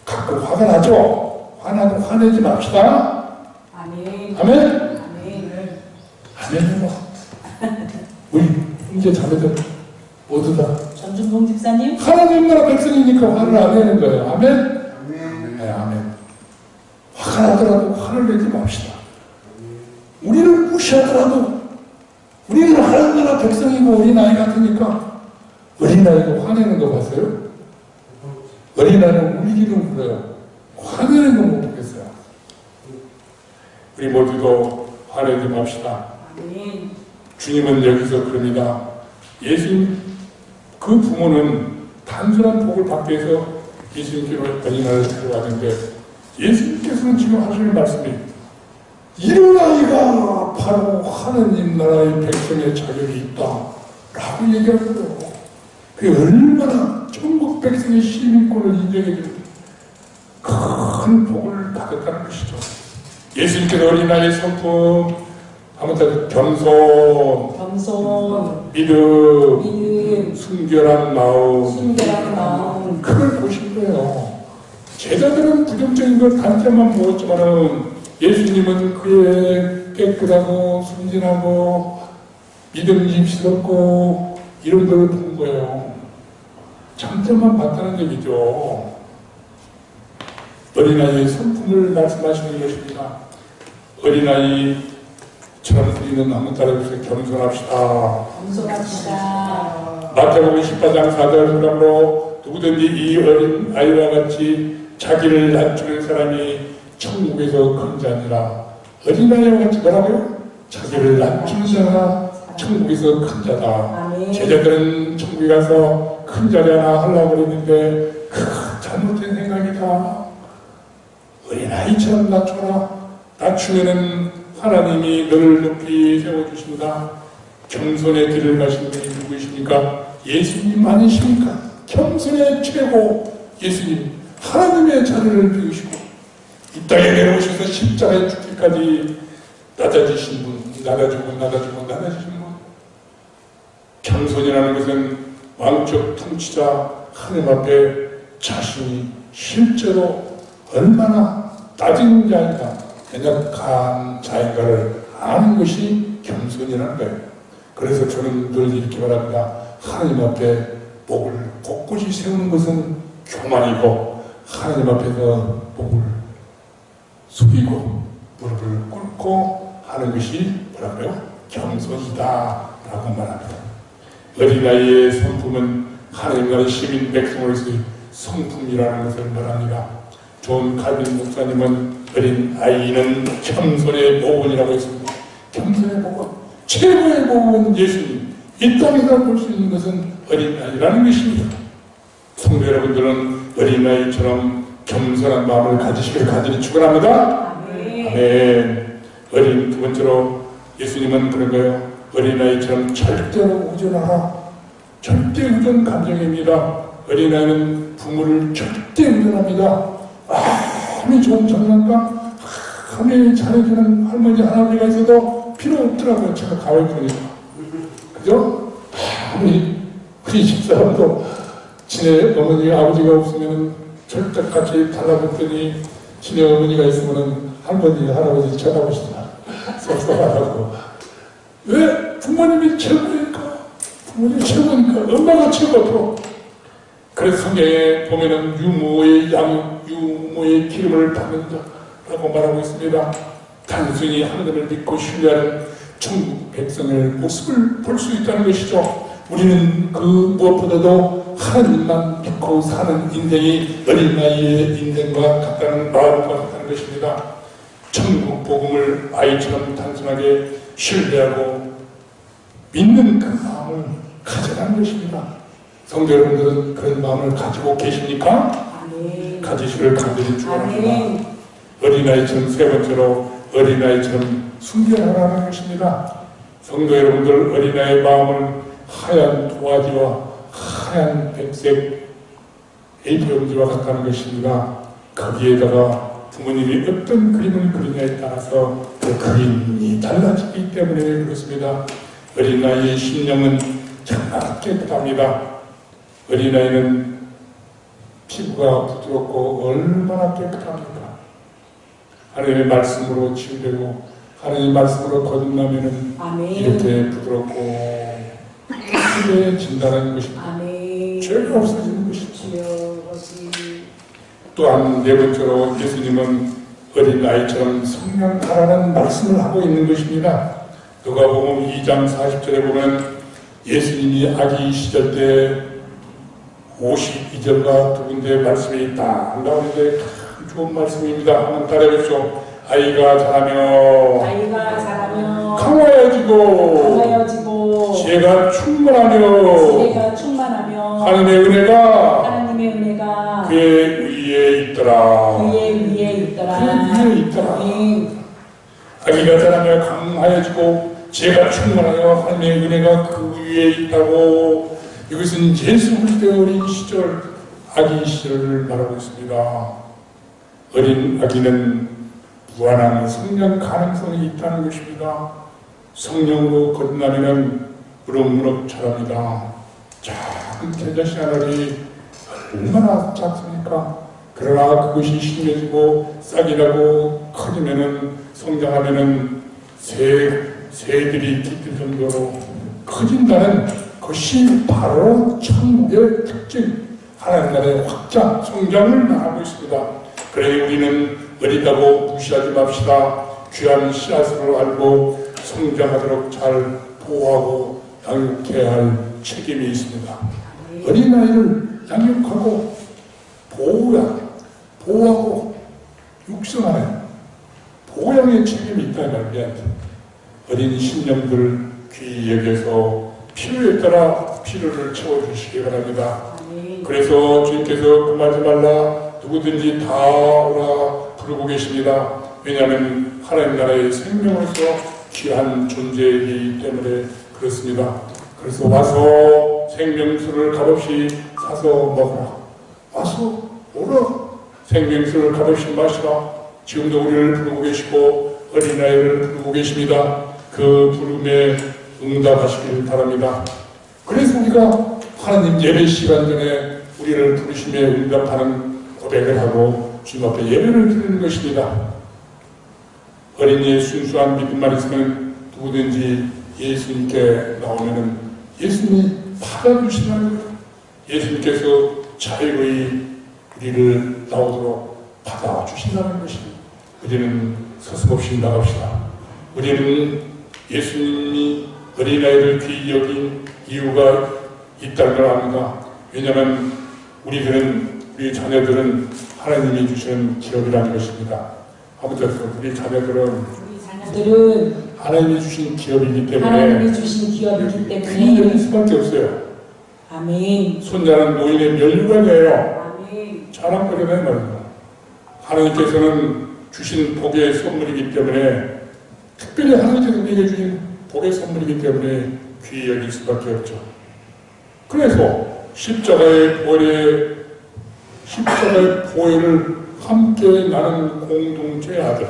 가끔 화가 나죠? 화나도 화내지 맙시다. 아멘. 아멘. 아멘. 아멘. 우리 형제 자매들 모두 다 전준봉 집사님. 하나님 나라 백성이니까 화를 안 내는 거예요. 아멘. 네, 아멘. 화가 나더라도 화를 내지 맙시다. 우리를 무시하더라도 우리는 하나님 나라 백성이고 어린아이 같으니까 어린아이가 화내는 거 봤어요? 어린아이는 울기는 울어요. 화내는 거 못 보겠어요. 우리 모두도 화내지 맙시다. 아멘. 주님은 여기서 그럽니다. 예수님 그 부모는 단순한 복을 받기 위해서 예수님께로 어린아이를 데려왔는데 예수님께서는 지금 하시는 말씀이 이런 아이가 바로 하나님 나라의 백성의 자격이 있다 라고 얘기하는 거예요. 그게 얼마나 전국 백성의 시민권을 인정해주는 큰 복을 받았다는 것이죠. 예수님께서 어린아이의 성품 아무튼 겸손, 믿음, 순결한 마음 그걸 보신 거예요. 제자들은 부정적인 걸 단점만 보았지만은 예수님은 그의 깨끗하고 순진하고 믿음직스럽고 이런 걸 본 거예요. 장점만 봤다는 얘기죠. 어린아이의 성품을 말씀하시는 것입니다. 어린아이처럼 우리는 한번 따라주세요. 겸손합시다. 겸손합시다. 마태복음 14장 4절 그러므로 누구든지 이 어린 아이와 같이 자기를 낮추는 사람이 천국에서 큰 자니라. 어린아이와 같이 뭐라고요? 자기를 낮추는 자가 천국에서 큰 자다. 아멘. 제자들은 천국에 가서 큰 자리 하나 하려고 그랬는데 잘못된 생각이다. 어린아이처럼 낮춰라. 낮추면은 하나님이 너를 높이 세워주신다. 겸손의 길을 가신 분이 누구이십니까? 예수님 아니십니까? 겸손의 최고 예수님, 하나님의 자리를 비우시고 이 땅에 내려오셔서 십자가에 죽기까지 낮아지신 분, 낮아지신 분. 겸손이라는 것은 왕적 통치자 하나님 앞에 자신이 실제로 얼마나 낮은 자인가, 연약한 자인가를 아는 것이 겸손이라는 거예요. 그래서 저는 늘 이렇게 말합니다. 하나님 앞에 목을 곳곳이 세우는 것은 교만이고 하나님 앞에서 목을 숙이고 무릎을 꿇고 하는 것이 뭐라고요? 겸손이다 라고 말합니다. 어린아이의 성품은 하나님과의 시민 백성으로서의 성품이라는 것을 말합니다. 존 칼빈 목사님은 어린아이는 겸손의 모본이라고 했습니다. 겸손의 모본, 최고의 모본 예수님. 이 땅에서 볼 수 있는 것은 어린아이라는 것입니다. 성도 여러분들은 어린아이처럼 겸손한 마음을 가지시기를 간절히 축원합니다. 아멘. 두 번째로 예수님은 그런 거예요. 어린아이처럼 절대로 의존하라. 절대 의존 감정입니다. 어린아이는 부모를 절대 의존합니다. 아무리 좋은 장난감, 아무리 잘해주는 할머니, 할아버지가 있어도 필요 없더라고요. 제가 가만히 보니까. 그죠? 아무리 우리 집사람도 지네 어머니, 아버지가 없으면 절대같이 달라붙더니 지네 어머니가 있으면 할머니, 할아버지 쳐다보시나. 섭섭하다고. 왜? 부모님이 최고니까. 부모님이 최고니까. 엄마가 최고로. 그래서 성경에 보면은 유모의 기름을 받는 자라고 말하고 있습니다. 단순히 하나님을 믿고 신뢰하는 천국 백성의 모습을 볼 수 있다는 것이죠. 우리는 그 무엇보다도 하나님만 믿고 사는 인생이 어린아이의 인생과 같다는 마음과 같다는 것입니다. 천국 복음을 아이처럼 단순하게 신뢰하고 믿는 그 마음을 가져가는 것입니다. 성도 여러분들은 그런 마음을 가지고 계십니까? 아멘. 가지시를 간절히 축원합니다. 아멘. 어린아이처럼 세 번째로 어린아이처럼 순결하라는 것입니다. 성도 여러분들 어린아이의 마음은 하얀 도화지와 하얀 백색 A4용지와 같다는 것입니다. 거기에다가 부모님이 어떤 그림을 그리냐에 따라서 그 그림이 달라지기 때문에 그렇습니다. 어린아이의 심령은 정말 깨끗합니다. 어린아이는 피부가 부드럽고 얼마나 깨끗합니까? 하나님의 말씀으로 치유되고 하나님의 말씀으로 거듭나면은 아멘. 이렇게 부드럽고 깨끗해진다는 것입니다. 아멘. 죄가 없어지는 것이죠. 주여. 또한 네 번째로 예수님은 어린아이처럼 성령하라는 말씀을 하고 있는 것입니다. 누가복음 2장 40절에 보면 예수님이 아기 시절 때 52절과 두 군데 말씀이 딱 나오는데 참 좋은 말씀입니다. 한번 따라해보시죠. 아이가 자라며 강화해지고 지혜가 충만하며 하나님의 은혜가 그의 위에 있더라. 아기가 자라며 강하여지고 지혜가 충만하여 하나님의 은혜가 그 위에 있다고. 이것은 예수 그리스도의 어린 시절, 아기 시절을 말하고 있습니다. 어린 아기는 무한한 성령 가능성이 있다는 것입니다. 성령으로 거듭나면 무럭무럭 자랍니다. 작은 겨자씨 하나이 얼마나 작습니까? 그러나 그것이 심해지고 싹이 나고 커지면은 성장하면은 새들이 깃들 정도로 커진다는 것이 바로 천국의 특징, 하나님 나라의 확장, 성장을 말하고 있습니다. 그러니 우리는 어리다고 무시하지 맙시다. 귀한 씨앗으로 알고 성장하도록 잘 보호하고 양육해야 할 책임이 있습니다. 어린아이를 양육하고 보호하고 육성하는 보양의 책임이 있다는 말이야. 어린 신령들 귀히 여겨서 필요에 따라 필요를 채워주시기 바랍니다. 그래서 주님께서 금하지 말라 누구든지 다 오라 부르고 계십니다. 왜냐하면 하나님 나라의 생명으로서 귀한 존재이기 때문에 그렇습니다. 그래서 와서 생명수를 값없이 사서 먹으라. 와서 오라. 생명수를 값없이 마시라. 지금도 우리를 부르고 계시고 어린아이를 부르고 계십니다. 그 부름에 응답하시길 바랍니다. 그래서 우리가 하나님 예배 시간 전에 우리를 부르심에 응답하는 고백을 하고 주님 앞에 예배를 드리는 것입니다. 어린이의 순수한 믿음만 있으면 누구든지 예수님께 나오면은 예수님이 받아주시는 거예요. 예수님께서 자유의 우리를 나오도록 받아주신다는 것입니다. 우리는 서슴없이 나갑시다. 우리는 예수님이 어린아이를 귀히 여긴 이유가 있다는 걸 압니다. 왜냐하면 우리 자녀들은 하나님이 주시는 기업이라는 것입니다. 아무튼 우리 자녀들은 하나님이 주신 기업이기 때문에 하나님이 주신 기업이기 귀히 여길 때문에 수밖에 없어요. 아멘. 손자는 노인의 면류관이에요. 아멘. 자랑거리는 말입니다. 하나님께서는 주신 복의 선물이기 때문에 특별히 하나님께서 우리에게 주신 복의 선물이기 때문에 귀히 여길 수밖에 없죠. 그래서 십자가의 보혈을 함께 나는 공동체의 아들.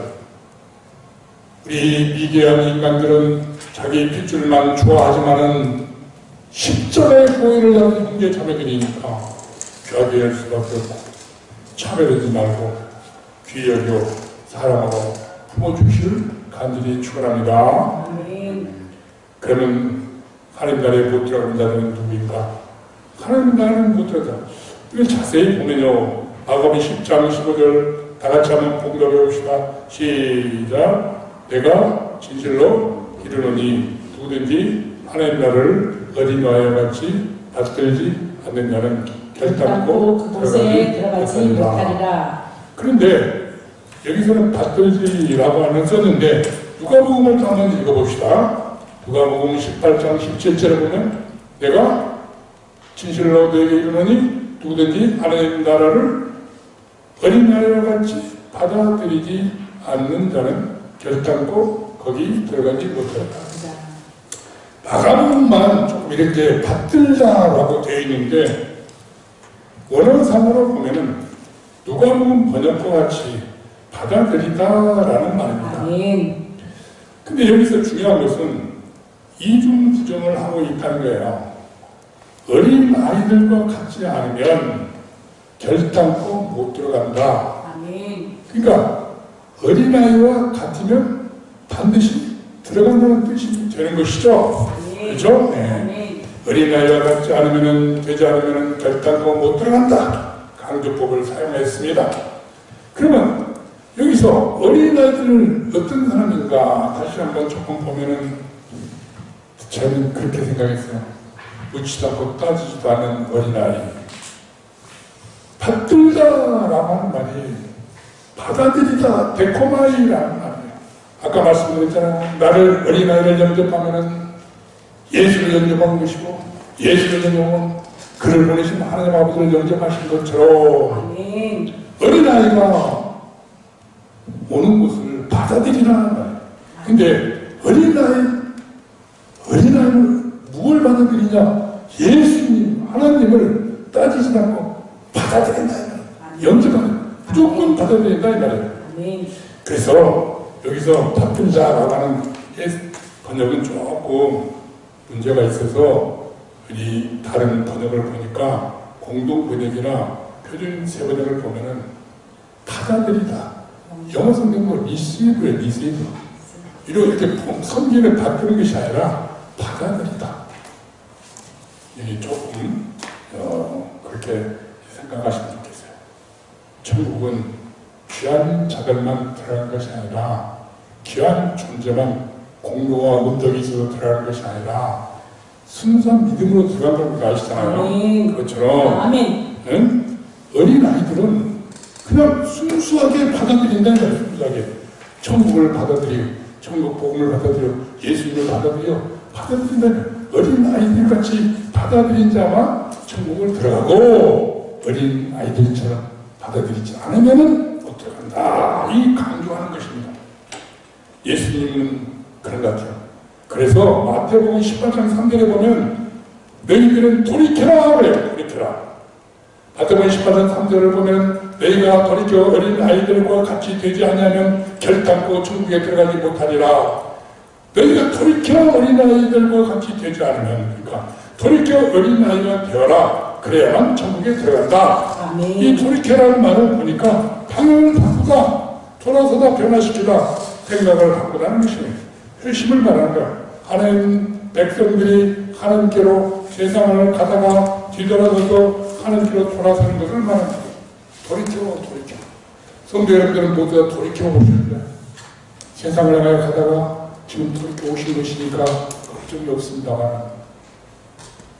우리 미개한 인간들은 자기 핏줄만 좋아하지만은 십자가의 보혈을 나는 형제 자매들이니까 귀하게 할 수밖에 없고 차별하지 말고 귀히 여겨 사랑하고 품어주시를 간절히 축원합니다. 아멘. 그러면 하나님 나라에 못 들어가는 자들은 누구인가? 하나님 나라는 못 들어가자. 이걸 자세히 보면요. 마가복음 10장 15절 다 같이 한번 봉독해 봅시다. 시작. 내가 진실로 이르노니 누구든지 하나님 나라를 어린아이와 같이 받들지 않는 자는 결단코 그곳에 들어가지 못하리라. 그런데 여기서는 받들지라고 하는 썼는데 누가복음을 또 한번 읽어봅시다. 누가복음 18장 17절에 보면 내가 진실로 너에게 이르노니 누구든지 하나님 나라를 어린아이와 같이 받아들이지 않는 자는 결단코 거기 들어가지 못한다. 마가복음만 조금 이렇게 받들자라고 되어 있는데 원어상으로 보면은 누가복음 번역과 같이 받아들이다라는 말입니다. 아멘. 근데 여기서 중요한 것은 이중 부정을 하고 있다는 거예요. 어린 아이들과 같지 않으면 결단코 못 들어간다. 아멘. 그러니까 어린아이와 같으면 반드시 들어간다는 뜻이 되는 것이죠. 그렇죠? 네. 아멘. 어린아이와 같지 않으면 되지 않으면 결단코 못 들어간다. 강조법을 사용했습니다. 그러면 여기서 어린아이들은 어떤 사람인가 다시 한번 조금 보면은 저는 그렇게 생각했어요. 묻지도 않고 따지지도 않은 어린아이. 받들다라고 하는 말이 받아들이다, 데코마이라는 말이에요. 아까 말씀드렸잖아요. 나를 어린아이를 영접하면은 예수를 영접한 것이고 예수를 영접하면 그를 보내신 하나님 아버지를 영접하신 것처럼 아멘. 어린아이가 오는 것을 받아들이라는 거예요. 근데 어린아이는 무엇을 받아들이냐? 예수님, 하나님을 따지지 않고 받아들인다. 영접하는 무조건 받아들인다. 이 말이에요. 아멘. 그래서 여기서 받들자라고 하는 번역은 조금 문제가 있어서 우리 다른 번역을 보니까 공동 번역이나 표준 세 번역을 보면은 받아들이다. 영어 성경은 receive예요, receive. 이렇게 성경을 바꾸는 것이 아니라 받아들이다. 이게 조금 그렇게 생각하시면 좋겠어요. 천국은 귀한 자들만 들어가는 것이 아니라 귀한 존재만 공로와 은덕이 있어서 들어가는 것이 아니라 순수한 믿음으로 들어간다는 걸 아시잖아요. 아멘. 그것처럼 아멘. 응? 어린 아이들은 그냥 순수하게 받아들인다는 거예요. 순수하게 천국을 받아들여, 천국 복음을 받아들여, 예수님을 받아들인다는 거예요. 어린 아이들 같이 받아들인 자만 천국을 들어가고 어린 아이들처럼 받아들이지 않으면은 못 들어간다. 이 강조하는 것입니다. 예수님은 그런 것 같아요. 그래서 마태복음 18장 3절에 보면 너희들은 돌이켜라 그래요. 돌이켜라. 마태복음 18장 3절을 보면 너희가 돌이켜 어린 아이들과 같이 되지 않으면 결단코 천국에 들어가지 못하리라. 너희가 돌이켜 어린 아이들과 같이 되지 않으면, 그러니까 돌이켜 어린 아이가 되어라. 그래야만 천국에 들어간다. 아멘. 이 돌이켜라는 말을 보니까 방향을 바꾸다, 돌아서다, 변화시키다, 생각을 바꾸다는 것입니다. 회심을 말하는 거야. 하나님 백성들이 하나님께로 세상을 가다가 뒤돌아서서 하나님께로 돌아서는 것을 말하는 거예요. 돌이켜. 성도 여러분들은 모두 다 돌이켜 오십니다. 세상을 가다가 지금 돌이켜 오신 것이니까 걱정이 없습니다만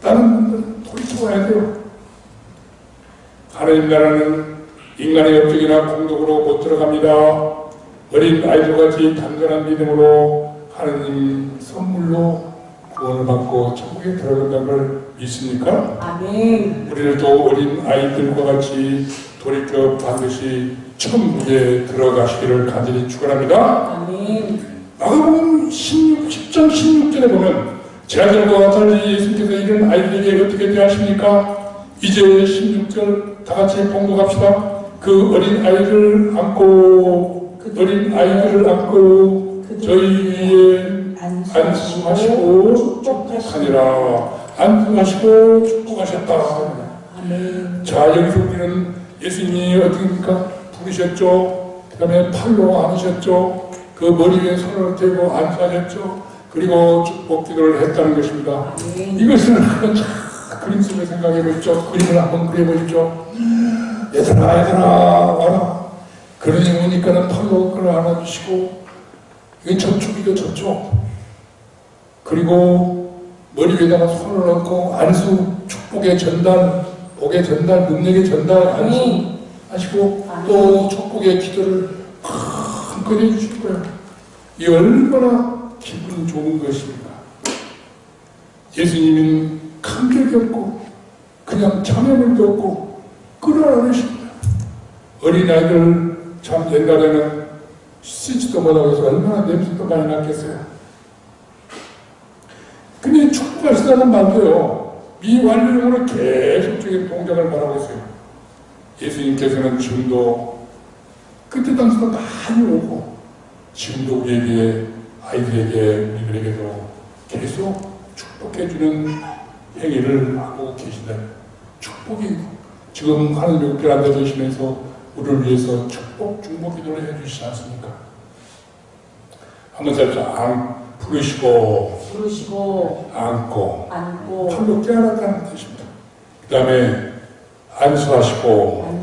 다른 분들은 돌이켜 와야 돼요. 하나님 나라는 인간의 업적이나 공덕으로 못 들어갑니다. 어린 아이들같이 단단한 믿음으로 하나님 선물로 구원을 받고 천국에 들어간다는 걸 믿습니까? 아멘. 우리를 또 어린 아이들과 같이 돌이켜 반드시 천국에 들어가시기를 간절히 축원합니다. 아멘. 마가복음 10장 16절에 보면 제 아들과 달리 예수님께서 이런 아이들에게 어떻게 대하십니까? 이제 16절 다 같이 봉독합시다. 그 어린 아이를 안고 저희 위에 안수하시고 축복하니라. 안수하시고 축복하셨다. 아멘. 자, 여기서 우리는 예수님이 어떻습니까? 부르셨죠. 그 다음에 팔로 안으셨죠. 그 머리 위에 손을 대고 안수하셨죠. 그리고 축복 기도를 했다는 것입니다. 아멘. 이것을 한번 그림 속에 생각해 보십시오. 그림을 한번 그려보십시오. 얘들아 와라. 그러니 오니까는 팔로 끌어 안아주시고, 이건 저축이죠, 저축. 그리고 머리 위에다가 손을 얹고 안수, 축복의 전달, 복의 전달, 능력의 전달, 안수 하시고, 또 축복의 기도를 큰 해주실 거예요. 이 얼마나 기분 좋은 것입니까? 예수님은 감격이 없고 그냥 참여물도 없고 끌어안으십니다. 어린아이들 참 옛날에는 씻지도 못하고 해서 얼마나 냄새도 많이 났겠어요. 근데 축복하시다는 말도요, 미완료형으로 계속적인 동작을 말하고 있어요. 예수님께서는 지금도 그때 당시도 많이 오고 지금도 우리에게, 아이들에게, 우리들에게도 계속 축복해주는 행위를 하고 계신다. 축복이 지금 하나님의 우편 앉아 계시면서 우리를 위해서 축복, 중복 기도를 해주시지 않습니까? 한번 살짝 부르시고 안고 팔로 깨알았다는 뜻입니다. 그 다음에 안수하시고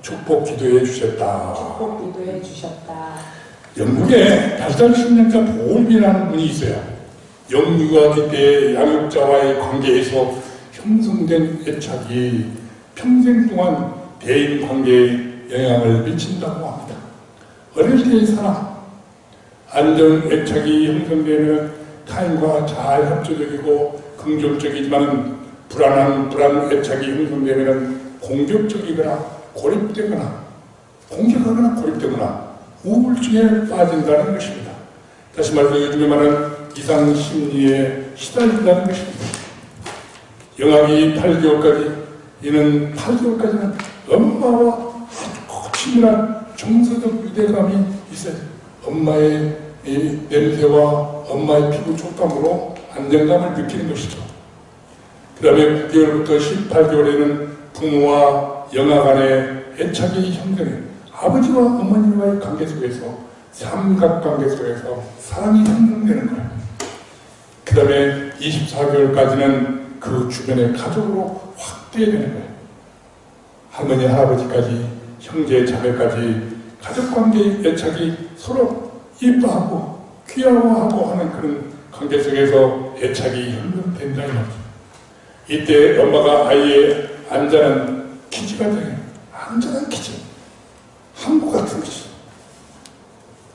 축복 기도해 주셨다. 영국에 다시달 신령자 보울비라는 분이 있어요. 영유아기 때 양육자와의 관계에서 형성된 애착이 평생 동안 대인 관계에 영향을 미친다고 합니다. 어릴 때의 사람, 안정 애착이 형성되면 타인과 잘 협조적이고 긍정적이지만 불안 애착이 형성되면 공격적이거나 고립되거나 우울증에 빠진다는 것입니다. 다시 말해서 요즘에 말하는 이상심리에 시달린다는 것입니다. 영아기 8개월까지, 이는 8개월까지는 엄마와 아주 친밀한 정서적 유대감이 있어요. 엄마의 이 냄새와 엄마의 피부 촉감으로 안정감을 느끼는 것이죠. 그 다음에 9개월부터 18개월에는 부모와 영아 간의 애착이 형성해요. 아버지와 어머니와의 관계 속에서, 삼각관계 속에서 사랑이 형성되는 거예요. 그 다음에 24개월까지는 그 주변의 가족으로 확대되는 거예요. 할머니, 할아버지까지 형제 자매까지 가족관계의 애착이 서로 이뻐하고 귀여워하고 하는 그런 관계 속에서 애착이 형성된다는 거죠. 이때 엄마가 아이의 안전한 기지가 되는, 안전한 기지, 항구 같은 것이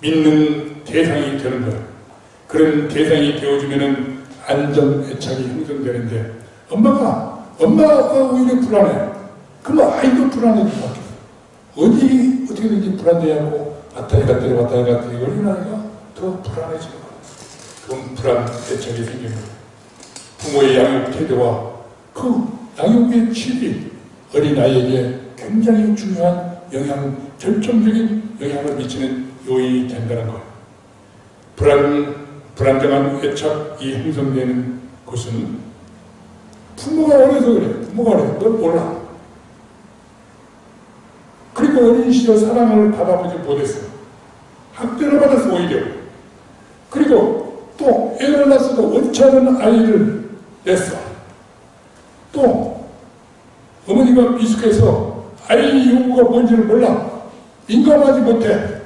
믿는 대상이 되는 거예요. 그런 대상이 되어주면은 안전 애착이 형성되는데, 엄마가 오히려 불안해. 그럼 아이도 불안해질 것 같아요. 어떻게든지 불안해하고 왔다리 갔다리 어린아이가 더 불안해지는 거예요. 그럼 불안 애착이 생기는 거예요. 부모의 양육 태도와 그 양육의 질이 어린아이에게 굉장히 중요한 결정적인 영향을 미치는 요인이 된다는 거예요. 불안정한 애착이 형성되는 것은 부모가 어려서 그래. 부모가 어려. 넌 몰라. 그리고 어린 시절 사랑을 받아보지 못했어. 학대를 받았어, 오히려. 그리고 또 애를 낳았어도 원치 않은 아이를 냈어. 또 어머니가 미숙해서 아이 요구가 뭔지를 몰라. 민감하지 못해.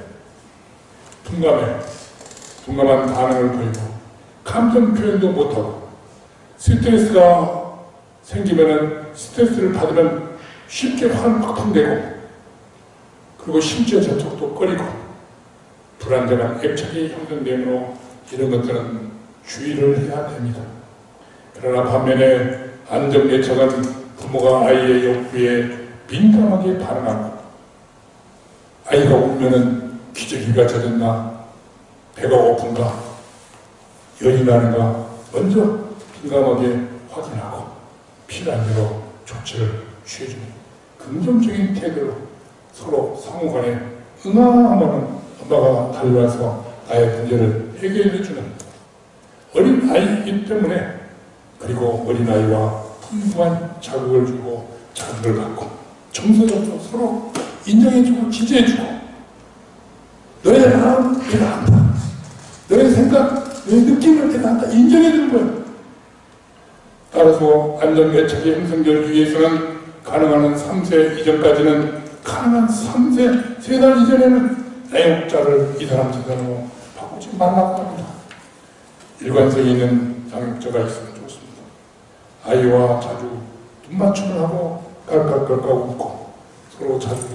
둔감한 반응을 보이고 감정 표현도 못하고 스트레스가 생기면은 스트레스를 받으면 쉽게 화는 팍팍 내고 그리고 심지어 저쪽도 꺼리고 불안정한 애착이 형성되므로 이런 것들은 주의를 해야 됩니다. 그러나 반면에 안정 애착은 부모가 아이의 욕구에 민감하게 반응하고 아이가 울면은 기저귀가 젖었나 배가 고픈가 열이 나는가 먼저 민감하게 확인하고 필요한 대로 조치를 취해주는 긍정적인 태도로 서로 상호간에 응아하면 엄마가 달려와서 나의 문제를 해결해주는 어린 아이이기 때문에 그리고 어린아이와 풍부한 자극을 주고 자극을 갖고 정서적으로 서로 인정해주고 지지해주고 너의 마음 내가 안다. 너의 생각, 너의 느낌을 내가 안다. 인정해주는 거예요. 따라서 안전 애착이 형성되기 위해서는 가능한 3세 이전까지는 가능한 3세, 3달 이전에는 양육자를 이 사람 저 사람으로 바꾸지 말라고 합니다. 일관성 있는 양육자가 있으면 좋습니다. 아이와 자주 눈맞춤을 하고 깔깔깔깔 웃고 서로 자주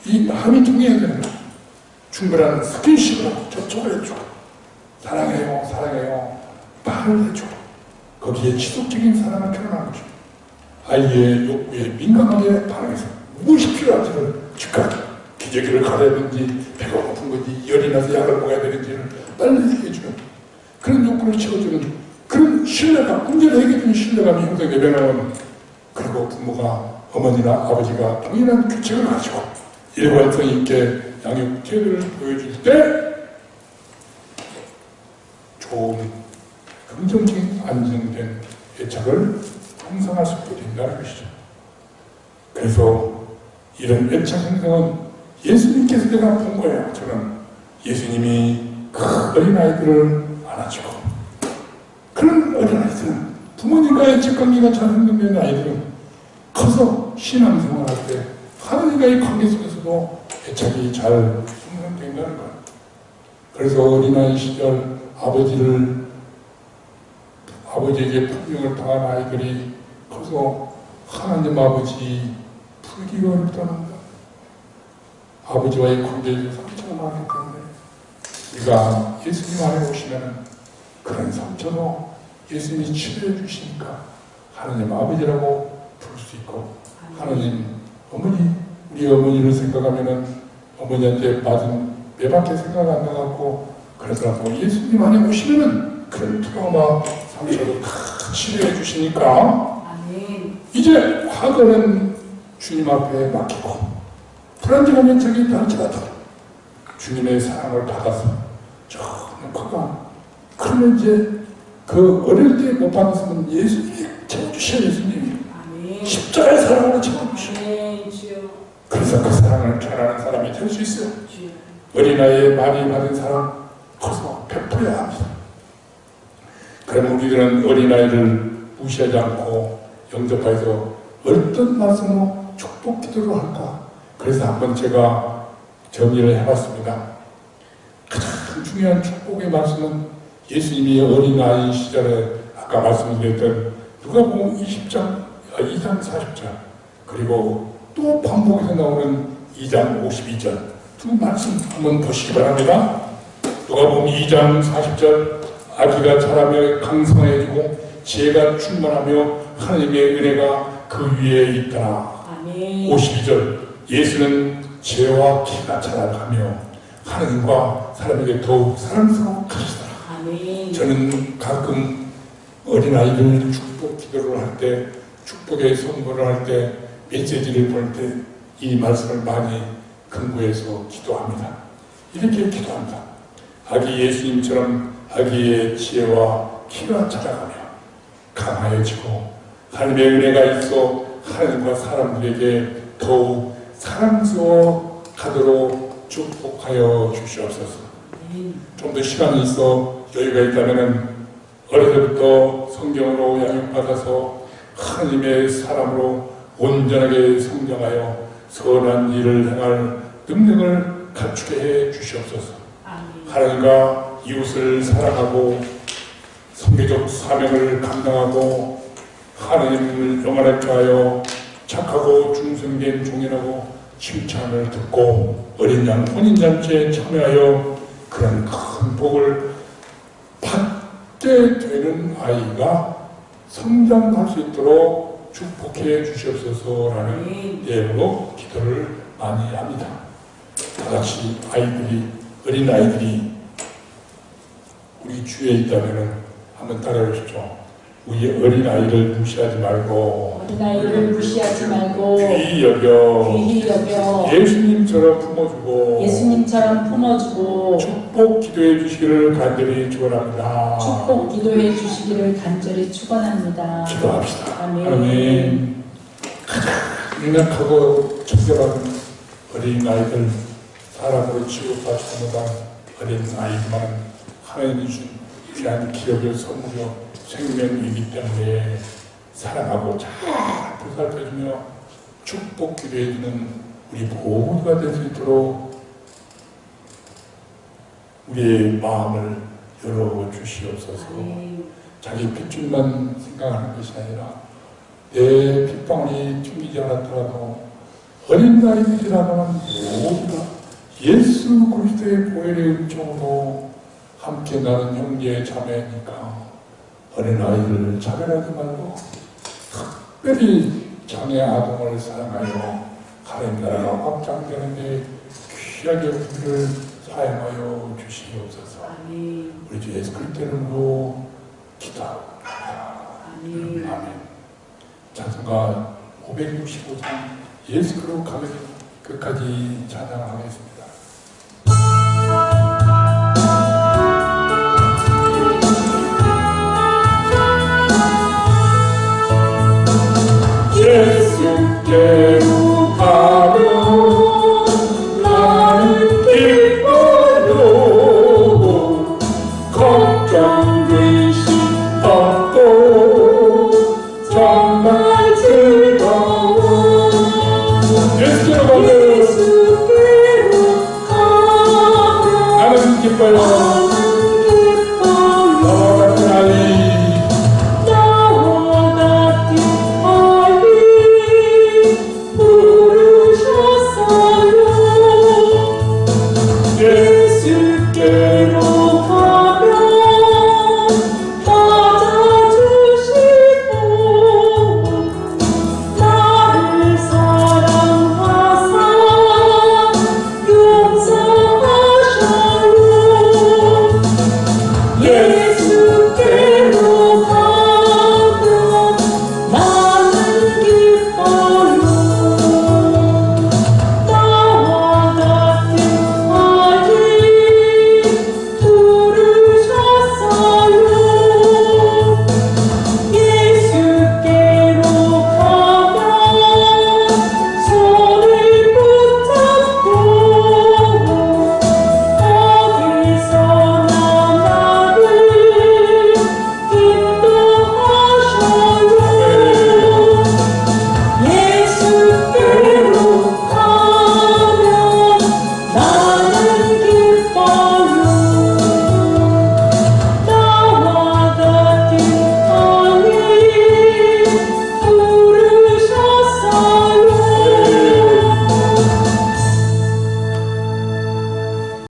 이 마음이 통해야 되는 거예요. 충분한 스킨십을 하고 접촉을 해주고 사랑해요 사랑해요 말을 해주고 거기에 지속적인 사랑을 표현하는 거죠. 아이의 욕구에 민감하게 반응해서 무엇이 필요한지를 즉각 기저귀를 갈아야 되는지 배가 고픈 건지 열이 나서 약을 먹어야 되는지를 빨리 얘기해주는 그런 욕구를 채워주는 그런 신뢰감, 문제를 해결해주는 신뢰감이 형성되면 그리고 부모가 어머니나 아버지가 동일한 규칙을 가지고 일관성 있게 양육 태도를 보여줄 때 좋은 긍정적인 안정된 애착을 형성할 수 있게 된다는 것이죠. 그래서 이런 애착 형성은 예수님께서 내가 본 거예요. 저는 예수님이 그 어린아이들을 안아주고 그런 어린아이들은 부모님과의 애착관계가 잘 형성되는 아이들은 커서 신앙생활할 때 하나님과의 관계 속에서도 애착이 잘 형성된다는 거예요. 그래서 어린아이 시절 아버지에게 폭력을 당한 아이들이 커서 하나님 아버지 풀기가 어렵다는 거예요. 아버지와의 관계에 상처가 나기 때문에 우리가 예수님 안에 오시면 그런 상처도 예수님이 치료해 주시니까 하나님 아버지라고 부를 수 있고 하나님 어머니, 우리 어머니를 생각하면은 어머니한테 맞은 매밖에 생각 안 나갖고 그러더라도 예수님 안에 오시면은 그런 트라우마 상처도 다 치료해 주시니까 아멘. 이제 과거는 주님 앞에 맡기고 불안정한 연착이 날지라도 주님의 사랑을 받아서 조금 커가 그러면 이제 그 어릴 때 못 받았으면 예수님이 채워주셔야 예수님이 아멘. 십자가의 사랑으로 채워주셔. 아멘. 주여. 그래서 그 사랑을 잘하는 사람이 될 수 있어요. 주여. 어린아이의 많이 받은 사랑 커서 베풀어야 합니다. 그럼 우리들은 어린아이를 무시하지 않고 영접해서 어떤 말씀으로 축복 기도를 할까 그래서 한번 제가 정리를 해봤습니다. 가장 중요한 축복의 말씀은 예수님이 어린아이 시절에 아까 말씀드렸던 누가복음 20장, 2장 40절 그리고 또 반복해서 나오는 2장 52절 두 말씀 한번 보시기 바랍니다. 누가복음 2장 40절 아기가 자라며 강성해지고 지혜가 충만하며 하나님의 은혜가 그 위에 있더라. 아멘. 52절 예수는 지혜와 키가 자라가며 하나님과 사람에게 더욱 사랑스러워 가시더라. 아멘. 저는 가끔 어린아이들 축복 기도를 할 때 축복의 선물을 할 때 메시지를 볼 때 이 말씀을 많이 근거해서 기도합니다. 이렇게 기도합니다. 아기 예수님처럼 아기의 지혜와 키가 자라가며 강하여지고 하나님의 은혜가 있어 하나님과 사람들에게 더욱 사랑스러워 가도록 축복하여 주시옵소서. 좀 더 시간이 있어 여유가 있다면 어릴 때부터 성경으로 양육받아서 하나님의 사람으로 온전하게 성장하여 선한 일을 행할 능력을 갖추게 해 주시옵소서. 하나님과 이웃을 사랑하고 선교적 사명을 감당하고 하나님을 영원하게 하여 착하고 충성된 종이라고 칭찬을 듣고 어린 양 혼인잔치에 참여하여 그런 큰 복을 받게 되는 아이가 성장할 수 있도록 축복해 주시옵소서라는 내용으로 기도를 많이 합니다. 다같이 아이들이 어린 아이들이 우리 주위에 있다면 한번 따라해 주십시오. 우리 어린 아이를 무시하지 말고 어린아이를 무시하지 말고 귀히 여겨 귀히 여겨 예수님처럼 품어주고 예수님처럼 품어주고 축복 기도해 주시기를 간절히 축원합니다. 축복 기도해 주시기를 간절히 축원합니다. 기도합시다. 아멘. 아멘. 가장 연약하고 적절한 어린 아이들 사람으로 취급받지 못한 어린 아이만 하나님이 주신 귀한 기억의 선물이요 생명이기 때문에 사랑하고 잘 보살펴주며 축복 기도해주는 우리 모두가 될 수 있도록 우리의 마음을 열어주시옵소서. 자기 핏줄만 생각하는 것이 아니라 내 핏방울이 튕기지 않았더라도 어린 아이들이라면 모두가 예수 그리스도의 보혈의 은총으로 함께 나는 형제 자매니까 어린 아이를 차별하지 말고 특별히 장애 아동을 사랑하여 하나님 나라가 확장되는데 귀하게 우리를 사용하여 주시옵소서. 우리 주 예수 그리스도의 이름으로 기도합니다. 아멘. 찬송가 565장 예수 그리스도 가면 끝까지 찬양하겠습니다.